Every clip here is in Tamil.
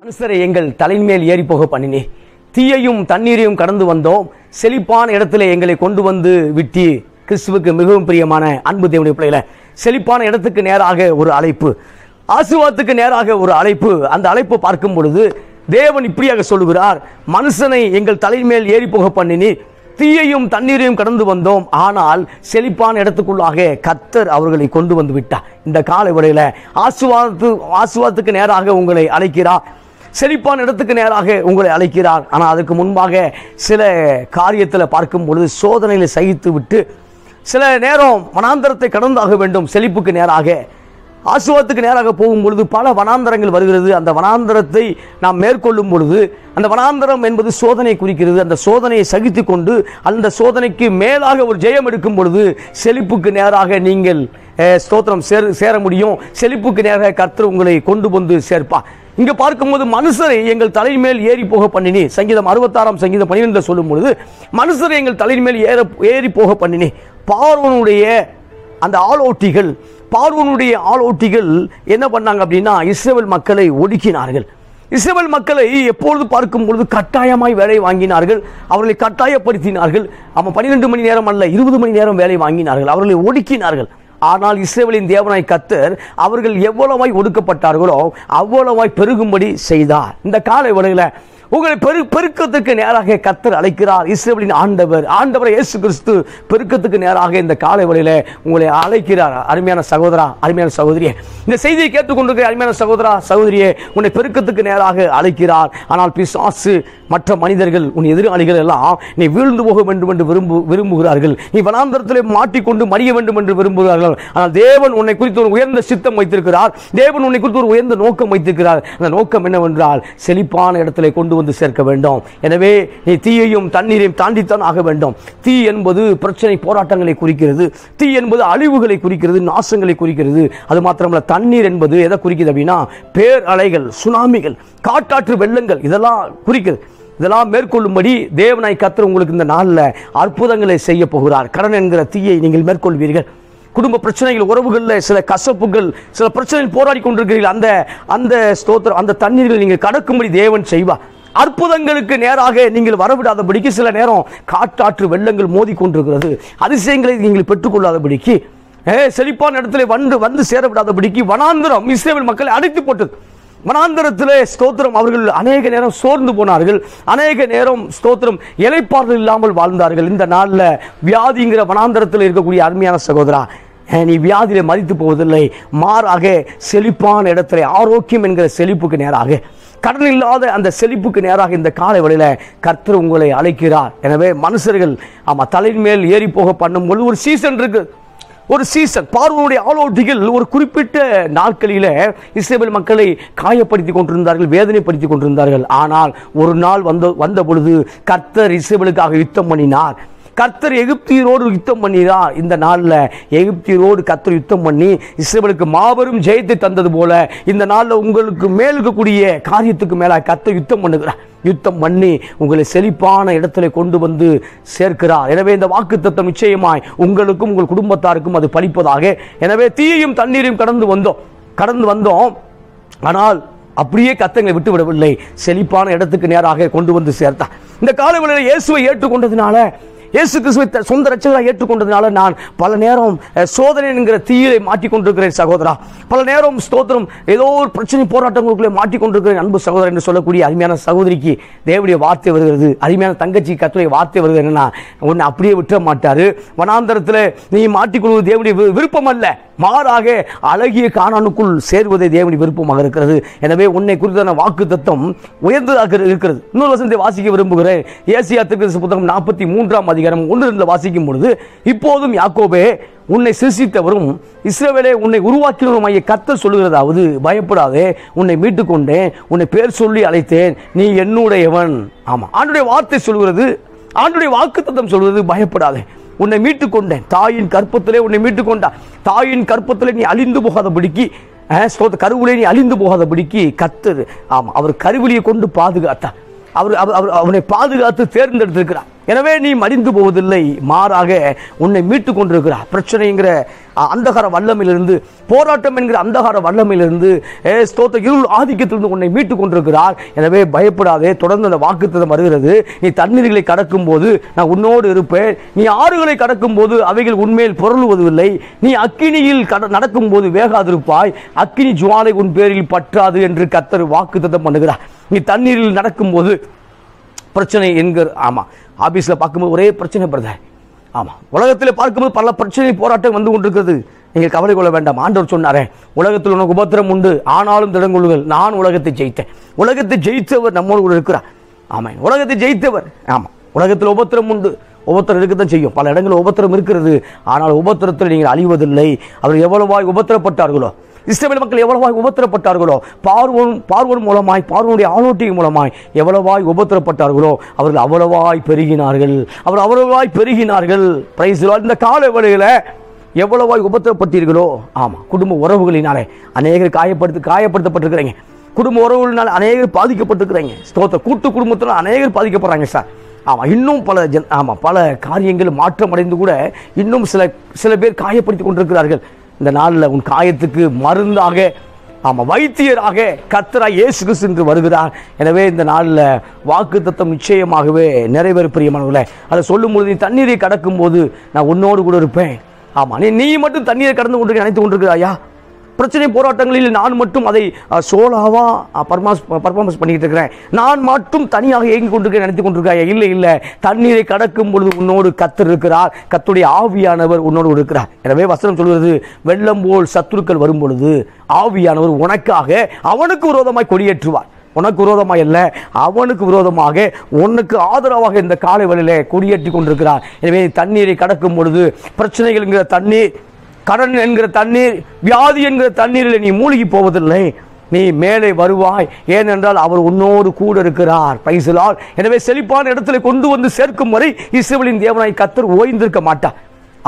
மனுஷரை எங்கள் தலைமேல் ஏறி போக பண்ணினே, தீயையும் தண்ணீரையும் கடந்து வந்தோம், செழிப்பான இடத்துல எங்களை கொண்டு வந்து விட்டி. கிறிஸ்துவுக்கு மிகவும் பிரியமான அன்பு தேவனுடைய பிள்ளைகளே, செழிப்பான இடத்துக்கு நேராக ஒரு அழைப்பு, ஆசீர்வாதத்துக்கு நேராக ஒரு அழைப்பு. அந்த அழைப்பை பார்க்கும் பொழுது தேவன் இப்படியாக சொல்லுகிறார், மனுஷனை எங்கள் தலைமேல் ஏறி போக பண்ணினி, தீயையும் தண்ணீரையும் கடந்து வந்தோம், ஆனால் செழிப்பான இடத்துக்குள்ளாக கர்த்தர் அவர்களை கொண்டு வந்து விட்டார். இந்த காலை வேளையில ஆசீர்வாதத்துக்கு நேராக உங்களை அழைக்கிறார், செழிப்பான இடத்துக்கு நேராக உங்களை அழைக்கிறார். ஆனால் அதுக்கு முன்பாக சில காரியத்தில் பார்க்கும் பொழுது சோதனைகளை சகித்து விட்டு சில நேரம் வனாந்தரத்தை கடந்தாக வேண்டும். செழிப்புக்கு நேராக ஆசீர்வாதத்துக்கு நேராக போகும் பொழுது பல வனாந்தரங்கள் வருகிறது. அந்த வனாந்தரத்தை நாம் மேற்கொள்ளும் பொழுது அந்த வனாந்தரம் என்பது சோதனை குறிக்கிறது. அந்த சோதனையை சகித்து கொண்டு அந்த சோதனைக்கு மேலாக ஒரு ஜெயம் எடுக்கும் பொழுது செழிப்புக்கு நேராக நீங்கள் ஸ்தோத்திரம் சேர முடியும். செழிப்புக்கு நேராக கர்த்தர் உங்களை கொண்டு வந்து சேர்ப்பா. இங்க பார்க்கும்போது மனுஷரை எங்கள் தலைமேல் ஏறி போக பண்ணினி, சங்கீதம் 66 சங்கீதம் 12 சொல்லும் பொழுது மனுஷரை எங்கள் தலைமேல் ஏறி போக பண்ணினி. பார்வோனுடைய அந்த ஆளோட்டிகள் என்ன பண்ணாங்க அப்படின்னா, இஸ்ரவேல் மக்களை ஒடுக்கினார்கள். இஸ்ரவேல் மக்களை எப்பொழுது பார்க்கும் பொழுது கட்டாயமாய் வேலை வாங்கினார்கள், அவர்களை கட்டாயப்படுத்தினார்கள். அவன் 12 மணி நேரம் அல்ல 20 மணி நேரம் வேலை வாங்கினார்கள், அவர்களை ஒடுக்கினார்கள். ஆனால் இஸ்ரவேலின் தேவனாய் கர்த்தர் அவர்கள் எவ்வளவாய் ஒடுக்கப்பட்டார்களோ அவ்வளவாய் பெருகும்படி செய்தார். இந்த காலை வேளையில உங்களை பெருக்கத்துக்கு நேராக கர்த்தர் அழைக்கிறார். இஸ்ரவேலின் ஆண்டவர் இயேசு கிறிஸ்து பெருக்கத்துக்கு நேராக இந்த காலை வேளையில உங்களை அழைக்கிறார். அருமையான சகோதரா, அருமையான சகோதரியே, இந்த செய்தியை கேட்டுக்கொண்டிருக்கிற அருமையான சகோதரா சகோதரியே, உன்னை பெருக்கத்துக்கு நேராக அழைக்கிறார். ஆனால் பிசாசு மற்ற மனிதர்கள் உன் எதிராளிகள் எல்லாம் நீ வீழ்ந்து போக வேண்டும் என்று விரும்புகிறார்கள், நீ வனாந்தரத்திலே மாட்டிக்கொண்டு மறிய வேண்டும் என்று விரும்புகிறார்கள். ஆனால் தேவன் உன்னை குறித்து ஒரு உயர்ந்த சித்தம் வைத்திருக்கிறார். தேவன் உன்னை குறித்து ஒரு உயர்ந்த நோக்கம் வைத்திருக்கிறார். அந்த நோக்கம் என்னவென்றால் செழிப்பான இடத்திலே கொண்டு வந்து சேர்க்க வேண்டும். எனவே நீ தீயையும் தண்ணீரையும் தாண்டித்தான் ஆக வேண்டும். தீ என்பது பிரச்சனை போராட்டங்களை குறிக்கிறது, தீ என்பது அழிவுகளை குறிக்கிறது, நாசங்களை குறிக்கிறது. அது மாத்திரமல்ல, தண்ணீர் என்பது எதை குறிக்கிறது அப்படின்னா பேர் அலைகள், சுனாமிகள், காட்டாற்று வெள்ளங்கள், இதெல்லாம் குறிக்கிறது. இதெல்லாம் மேற்கொள்ளும்படி தேவனாய் கர்த்தர் உங்களுக்கு இந்த நாளில் அற்புதங்களை செய்ய போகிறார். கடன் என்கிற தீயை நீங்கள் மேற்கொள்வீர்கள். குடும்ப பிரச்சனைகள், உறவுகளில் சில கசப்புகள், சில பிரச்சனைகள் போராடி கொண்டிருக்கிறீர்கள். அந்த ஸ்தோத்திரம், அந்த தண்ணீர்கள் நீங்கள் கடக்கும்படி தேவன் செய்வார். அற்புதங்களுக்கு நேராக நீங்கள் வரவிடாதபடிக்கு சில நேரம் காட்டாற்று வெள்ளங்கள் மோதி கொண்டிருக்கிறது. அதிசயங்களை நீங்கள் பெற்றுக்கொள்ளாதபடிக்கு, செழிப்பான இடத்துல வந்து சேரவிடாதபடிக்கு வனாந்தரம் இஸ்ரவேல் மக்களை அடைத்து போட்டது. வனாந்தரத்திலே ஸ்தோத்திரம் அவர்கள் அநேக நேரம் சோர்ந்து போனார்கள், அநேக நேரம் ஸ்தோத்திரம் இளைப்பாறுதல் இல்லாமல் வாழ்ந்தார்கள். இந்த நாளில் வியாதிங்கிற வனாந்தரத்தில் இருக்கக்கூடிய அருமையான சகோதரா, நீ வியாதியிலே மரித்து போவதில்லை, மாறாக செழிப்பான இடத்துல ஆரோக்கியம் என்கிற செழிப்புக்கு நேராக, கடன் இல்லாத அந்த செழிப்புக்கு நேராக இந்த காலை வேளையில கர்த்தர் உங்களை அழைக்கிறார். எனவே மனுஷர்கள் தலையின் மேல் ஏறி போக பண்ணும்போது ஒரு சீசன் இருக்கு, ஒரு சீசன். பார்வோனுடைய ஆளோட்டிகள் ஒரு குறிப்பிட்ட நாட்களில இஸ்ரவேல் மக்களை காயப்படுத்தி கொண்டிருந்தார்கள், வேதனைப்படுத்தி கொண்டிருந்தார்கள். ஆனால் ஒரு நாள் வந்த பொழுது கர்த்தர் இஸ்ரவேலுக்காக யுத்தம் பண்ணினார். கர்த்தர் எகிப்தியரோடு யுத்தம் பண்ணினார். இந்த நாளில் எகிப்தியரோடு கர்த்தர் யுத்தம் பண்ணி இஸ்ரவேலுக்கு மாபெரும் ஜெயத்தை தந்தது போல இந்த நாளில் உங்களுக்கு மேல் இருக்கக்கூடிய காரியத்துக்கு மேலே கர்த்தர் யுத்தம் பண்ணுகிறார். யுத்தம் பண்ணி உங்களை செழிப்பான இடத்துல கொண்டு வந்து சேர்க்கிறார். எனவே இந்த வாக்குத்தத்தம் நிச்சயமாய் உங்களுக்கும் உங்கள் குடும்பத்தாருக்கும் அது பலிப்பதாக. எனவே தீயையும் தண்ணீரையும் கடந்து வந்தோம், ஆனால் அப்படியே கர்த்தரை விட்டு விடவில்லை, செழிப்பான இடத்துக்கு நேராக கொண்டு வந்து சேர்த்தார். இந்த காலவெளியில் இயேசுவை ஏற்றுக்கொண்டதுனால, இயேசு கிறிஸ்துவை சொந்த ரட்சகராக ஏற்றுக்கொண்டதுனால நான் பல நேரம் சோதனை என்கிற தீயை மாட்டிக்கொண்டிருக்கிறேன் சகோதரா. பல நேரம் ஸ்தோத்திரம் ஏதோ ஒரு பிரச்சனை போராட்டங்களுக்குள்ளே மாட்டிக்கொண்டிருக்கிறேன் அன்பு சகோதரர் என்று சொல்லக்கூடிய அருமையான சகோதரிக்கு தேவனுடைய வார்த்தை வருகிறது. அருமையான தங்கச்சி கர்த்தருடைய வார்த்தை வருகிறது. என்னன்னா, உன்னை அப்படியே விட்டுற மாட்டாரு. வனாந்தரத்தில் நீ மாட்டிக்கொள்வது தேவனுடைய விருப்பம் அல்ல, மாறாக அழகிய கானானுக்குள் சேர்வதே தேவனுடைய விருப்பமாக இருக்கிறது. எனவே உன்னை குறித்தான வாக்கு தத்தம் உயர்ந்ததாக இருக்கிறது. இன்னொரு வசனத்தை வாசிக்க விரும்புகிறேன். ஏசாயா தீர்க்கதரிசி புத்தகம் 43 அதிகாரம் 1-2 வாசிக்கும் பொழுது, இப்போதும் யாக்கோபே உன்னை சிருஷ்டித்தவரும் இஸ்ரவேலே உன்னை உருவாக்கினவருமாகிய கர்த்தர் சொல்லுகிறதாவது, பயப்படாதே, உன்னை மீட்டுக் கொண்டேன், உன்னை பேர் சொல்லி அழைத்தேன், நீ என்னுடையவன். ஆமா, ஆண்டுடைய வார்த்தை சொல்கிறது, ஆண்டுடைய வாக்குத்தத்தம் சொல்கிறது, பயப்படாதே, உன்னை மீட்டுக் கொண்டேன், தாயின் கற்பத்திலே உன்னை மீட்டுக் கொண்டார். தாயின் கற்பத்திலே நீ அழிந்து போகாதபடிக்கு, கருவிலே நீ அழிந்து போகாதபடிக்கு கர்த்தர் அவர் கருவிலியை கொண்டு பாதுகாத்தார். அவனை பாதுகாத்து தேர்ந்தெடுத்திருக்கிறார். எனவே நீ மடிந்து போவதில்லை, மாறாக உன்னை மீட்டுக் கொண்டிருக்கிறார். பிரச்சனைங்கிற அந்தகார வல்லமையிலிருந்து, போராட்டம் என்கிற அந்தகார வல்லமையிலிருந்து, ஸ்தோத்திரம், இருள் ஆதிக்கத்திலிருந்து உன்னை மீட்டு கொண்டிருக்கிறார். எனவே பயப்படாதே. தொடர்ந்து அந்த வாக்குத்தத்தம் வருகிறது. நீ தண்ணீர்களை கடக்கும் போது நான் உன்னோடு இருப்பேன். நீ ஆறுகளை கடக்கும் போது அவைகள் உன்மேல் புரளுவதில்லை. நீ அக்கினியில் நடக்கும் போது வேகாதிருப்பாய். அக்கினி ஜுவாலை உன் பேரில் பற்றாது என்று கர்த்தர் வாக்குத்தத்தம் பண்ணுகிறார். நீ தண்ணீரில் நடக்கும் போது பிரச்சனை என்கிற, ஆமா, ஆபீஸ்ல பார்க்கும்போது ஒரே பிரச்சனை பிரதர். ஆமா, உலகத்தில் பார்க்கும்போது பல பிரச்சனை போராட்டம் வந்து கொண்டிருக்கிறது. நீங்கள் கவலை கொள்ள வேண்டாம். ஆண்டவர் சொன்னாரே, உலகத்தில் உனக்கு உபத்திரம் உண்டு, ஆனாலும் திடங்கொள்ளுங்கள், நான் உலகத்தை ஜெயித்தேன். உலகத்தை ஜெயித்தவர் நம்மோடு கூட இருக்கிறார். ஆமா, உலகத்தை ஜெயித்தவர். ஆமா, உலகத்தில் உபத்திரம் உண்டு, உபத்திரம் இருக்கத்தான் செய்யும். பல இடங்களில் உபத்திரம் இருக்கிறது. ஆனால் உபத்திரத்தில் நீங்கள் அழிவதில்லை. அவர் எவ்வளவாய் உபத்திரப்பட்டார்களோ, இஸ்ரவேல் மக்கள் எவ்வளவாய் உபத்திரப்பட்டார்களோ, பார்வோன் மூலமாய், பார்வோனுடைய ஆலோட்டியின் மூலமாய் எவ்வளவாய் உபத்திரப்பட்டார்களோ அவர்கள் அவ்வளவாய் பெருகினார்கள். அவர் அவ்வளவாய் பெருகினார்கள். Praise the Lord. இந்த கால வேளையில எவ்வளவாய் உபத்திரப்பட்டீர்களோ, ஆமா, குடும்ப உறவுகளினாலே அநேகர் காயப்படுத்தப்பட்டிருக்கிறீங்க. குடும்ப உறவுகளினால அநேகர் பாதிக்கப்பட்டிருக்கிறீங்க. ஸ்தோத்திரம். கூட்டு குடும்பத்தில் அநேகர் பாதிக்கப்படுறாங்க சார். ஆமா, இன்னும் பல காரியங்கள் மாற்றம் அடைந்து கூட இன்னும் சில பேர் காயப்படுத்தி கொண்டிருக்கிறார்கள். இந்த நாளில் உன் காயத்துக்கு மருந்தாக, ஆமா, வைத்தியராக கர்த்தராகிய இயேசு கிறிஸ்து என்று வருகிறார். எனவே இந்த நாளில் வாக்குத்தத்தம் நிச்சயமாகவே நிறைவேறும் பிரியமானவர்களே. அதை சொல்லும் பொழுது, நீ தண்ணீரை கடக்கும் போது நான் உன்னோடு கூட இருப்பேன். ஆமா, நீ மட்டும் தண்ணீரை கடந்து கொண்டு நினைத்து கொண்டிருக்கிறாயா? பிரச்சனை போராட்டங்களில் நான் மட்டும் அதை சோலாவா பர்ஃபார்மன்ஸ் பண்ணிட்டு இருக்கிறேன், நான் மட்டும் தனியாக இயங்கி கொண்டிருக்க நினைத்து கொண்டிருக்காயா? இல்லை இல்லை, தண்ணீரை கடக்கும் பொழுது உன்னோடு கர்த்தர் இருக்கிறார். கர்த்தருடைய ஆவியானவர் உன்னோடு இருக்கிறார். எனவே வசனம் சொல்கிறது, வெள்ளம் போல் சத்துருக்கள் வரும் பொழுது ஆவியானவர் உனக்காக அவனுக்கு விரோதமாய் கொடியேற்றுவார். உனக்கு விரோதமாக அல்ல, அவனுக்கு விரோதமாக, உனக்கு ஆதரவாக இந்த காலை வேளையிலே கொடியேற்றி கொண்டிருக்கிறார். எனவே தண்ணீரை கடக்கும் பொழுது பிரச்சனைகள் என்கிற தண்ணீர், கடன் என்கிற தண்ணீர், வியாதி என்கிற தண்ணீரில் நீ மூழ்கி போவதில்லை. நீ மேலே வருவாய். ஏனென்றால் அவர் உன்னோடு கூட இருக்கிறார். Praise the Lord. எனவே செழிப்பான இடத்துல கொண்டு வந்து சேர்க்கும் வரை இஸ்ரவேலின் தேவனாய் கர்த்தர் ஓய்ந்திருக்க மாட்டார்.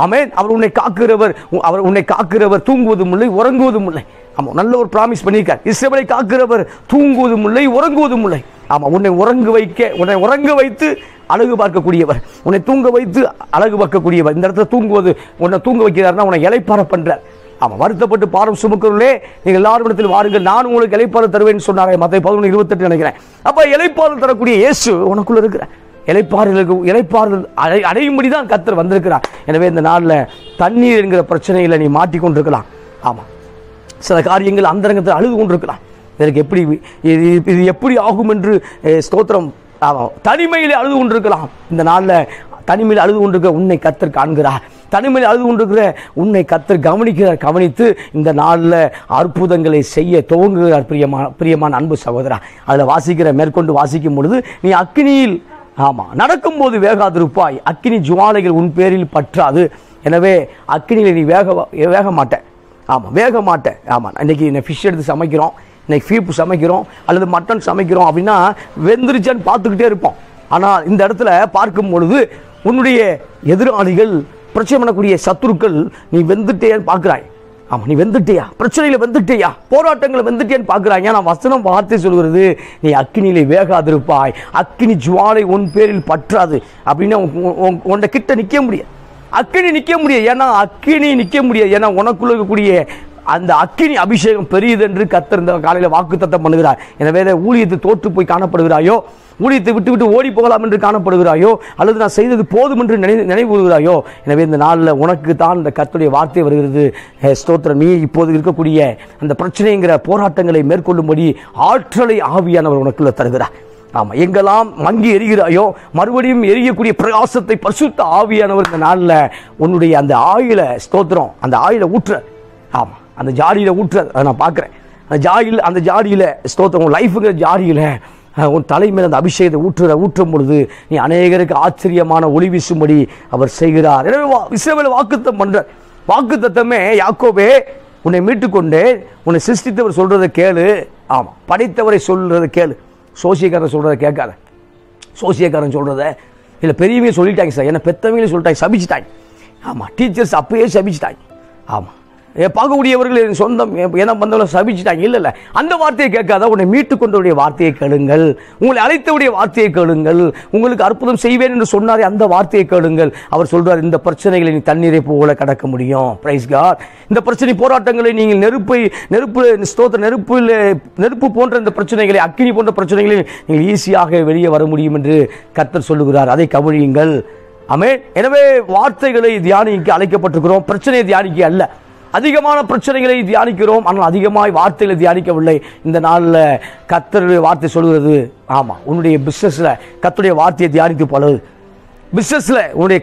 ஆமென். அவர் உன்னை காக்கிறவர் தூங்குவதும் இல்லை, உறங்குவதும் இல்லை. ஆமா, நல்ல ஒரு பிராமிஸ் பண்ணியிருக்கார். இஸ்ரவேலை காக்கிறவர் தூங்குவதும் இல்லை, உறங்குவதும் இல்லை. ஆமா, உன்னை உறங்க வைத்து அழகு பார்க்கக்கூடியவர், உன்னை தூங்க வைத்து அழகு பார்க்கக்கூடியவர். இந்த இடத்துல உன்னை தூங்க வைக்கிறார்னா உன்னை இளைப்பாற பண்றார். ஆமா, வருத்தப்பட்டு பாரம் சுமக்கிறவர்களே, நீங்கள் எல்லாரும் இடத்தில் வாருங்கள், நான் உங்களுக்கு இளைப்பாறு தருவேன் சொன்னாரே, மத்தேயு 11:28 நினைக்கிறேன். அப்ப இளைப்பாறு தரக்கூடிய இயேசு உனக்குள்ள இருக்கிறார். இளைப்பாறுதல் அடையும்படி தான் கர்த்தர் வந்திருக்கிறார். எனவே இந்த நாளில் தண்ணீர் என்கிற பிரச்சனையில் நீ மாட்டிக்கொண்டிருக்கலாம். ஆமா, சில காரியங்கள் அந்தரங்கத்தில் அழுது கொண்டிருக்கலாம். இதற்கு இது எப்படி ஆகும் என்று ஸ்தோத்திரம், தனிமையிலே அழுது கொண்டிருக்கலாம். இந்த நாளில் தனிமையில் அழுது கொண்டிருக்கிற உன்னை கர்த்தர் காண்கிறார். தனிமையில் அழுது கொண்டிருக்கிற உன்னை கர்த்தர் கவனித்து இந்த நாளில் அற்புதங்களை செய்ய துவங்குகிறார். பிரியமான அன்பு சகோதரா, அதில் மேற்கொண்டு வாசிக்கும் பொழுது, நீ அக்கினியில், ஆமா, நடக்கும்போது வேகாதிருப்பாய். அக்கினி ஜுவாலைகள் உன் பேரில் பற்றாது. எனவே அக்கினியில் நீ வேக மாட்டேன். ஆமா, வேக மாட்டேன். ஆமா, இன்னைக்கு ஃபிஷ் எடுத்து சமைக்கிறோம், இன்னைக்கு ஃபீப் சமைக்கிறோம் அல்லது மட்டன் சமைக்கிறோம் அப்படின்னா வெந்துருச்சான்னு பார்த்துக்கிட்டே இருப்போம். ஆனால் இந்த இடத்துல பார்க்கும் பொழுது உன்னுடைய எதிராளிகள், பிரச்சனை பண்ணக்கூடிய சத்துருக்கள், நீ வெந்துட்டேன்னு பார்க்குறாய். ஆமா, நீ வெந்துட்டியா? பிரச்சனையில வெந்துட்டியா? போராட்டங்களை வெந்துட்டேன்னு பார்க்குறாங்க. நான் வசனம் வார்த்தை சொல்கிறது, நீ அக்கினியிலே வேகாதிருப்பாய். அக்கினி ஜுவாலை உன் பேரில் பற்றாது. அப்படின்னா உன்னை கிட்ட நிற்க முடியாது. அக்கினி நிற்க முடியாது. ஏன்னா உனக்குள்ள இருக்கக்கூடிய அந்த அக்கினி அபிஷேகம் பெரியது என்று கர்த்தர் இந்த காலையில் வாக்குத்தத்தம் பண்ணுகிறார். எனவே ஊழியத்தை தோற்று போய் காணப்படுகிறாயோ, ஊழியத்தை விட்டு ஓடி போகலாம் என்று காணப்படுகிறாயோ, அல்லது நான் செய்தது போதும் என்று நினைவுகிறாயோ, எனவே இந்த நாளில் உனக்கு தான் இந்த கர்த்தருடைய வார்த்தை வருகிறது. ஸ்தோத்திரம். நீ இப்போது இருக்கக்கூடிய அந்த பிரச்சனைங்கிற போராட்டங்களை மேற்கொள்ளும்படி ஆற்றலை ஆவியானவர் உனக்குள்ள தருகிறார். ஆமா, எங்கெல்லாம் மங்கி எரிகிறாயோ மறுபடியும் எரியக்கூடிய பிரகாசத்தை பரிசுத்த ஆவியானவர் இந்த நாளில் உன்னுடைய அந்த ஆயில, ஸ்தோத்திரம், அந்த ஆயில ஊற்ற, ஆமா, அந்த ஜாடியில ஊற்ற நான் பார்க்கிறேன். அந்த ஜாடியில ஸ்தோத்திரம், உன் லைஃபுங்கிற ஜாடியில உன் தலைமையில் அந்த அபிஷேகத்தை ஊற்றும் பொழுது நீ அநேகருக்கு ஆச்சரியமான ஒளி வீசும்படி அவர் செய்கிறார். எனவே இஸ்ரவேல் வாக்குத்தத்தம் பண்ற வாக்குத்தத்தமே, யாக்கோபே உன்னை மீட்டுக்கொண்டே, உன்னை சிருஷ்டித்தவர் சொல்றதை கேளு. ஆமா, படைத்தவரை சொல்றதை கேளு. சோசியக்காரன் சொல்றதை கேட்காத. சோசியக்காரன் சொல்றத இல்லை, பெரியவங்க சொல்லிட்டாங்க சார், என்ன பெத்தவங்களே சொல்லிட்டாங்க, சபிச்சுட்டாங்க. ஆமா, டீச்சர்ஸ் அப்பயே சபிச்சுட்டாங்க. ஆமா, பார்க்கக்கூடியவர்கள் என் சொந்தம் என வந்தவங்களை சபிச்சுட்டாங்க. இல்லை, அந்த வார்த்தையை கேட்காத, உன்னை மீட்டு கொண்டவுடைய வார்த்தையை கேளுங்கள், உங்களை அழைத்தவுடைய வார்த்தையை கேளுங்கள், உங்களுக்கு அற்புதம் செய்வேன் என்று சொன்னாரே அந்த வார்த்தையை கேளுங்கள். அவர் சொல்றார், இந்த பிரச்சனைகளை நீ தண்ணீரை போல கடக்க முடியும். Praise God. இந்த பிரச்சனை போராட்டங்களை நீங்கள் நெருப்பு போன்ற இந்த பிரச்சனைகளை, அக்கினி போன்ற பிரச்சனைகளை நீங்கள் ஈஸியாக வெளியே வர முடியும் என்று கர்த்தர் சொல்லுகிறார். அதை கவனியுங்கள். ஆமென். எனவே வார்த்தைகளை தியானிக்க அழைக்கப்பட்டிருக்கிறோம், பிரச்சனையை தியானிக்க அல்ல. அதிகமான பிரச்சனைகளை தியானிக்கிறோம், ஆனால் அதிகமாய் வார்த்தைகளை தியானிக்கவில்லை. இந்த நாளில் கர்த்தருடைய வார்த்தை சொல்கிறது, ஆமாம், உன்னுடைய பிஸ்னஸில் கர்த்தருடைய வார்த்தையை தியானித்து பழகு. பிஸ்னஸில் உன்னுடைய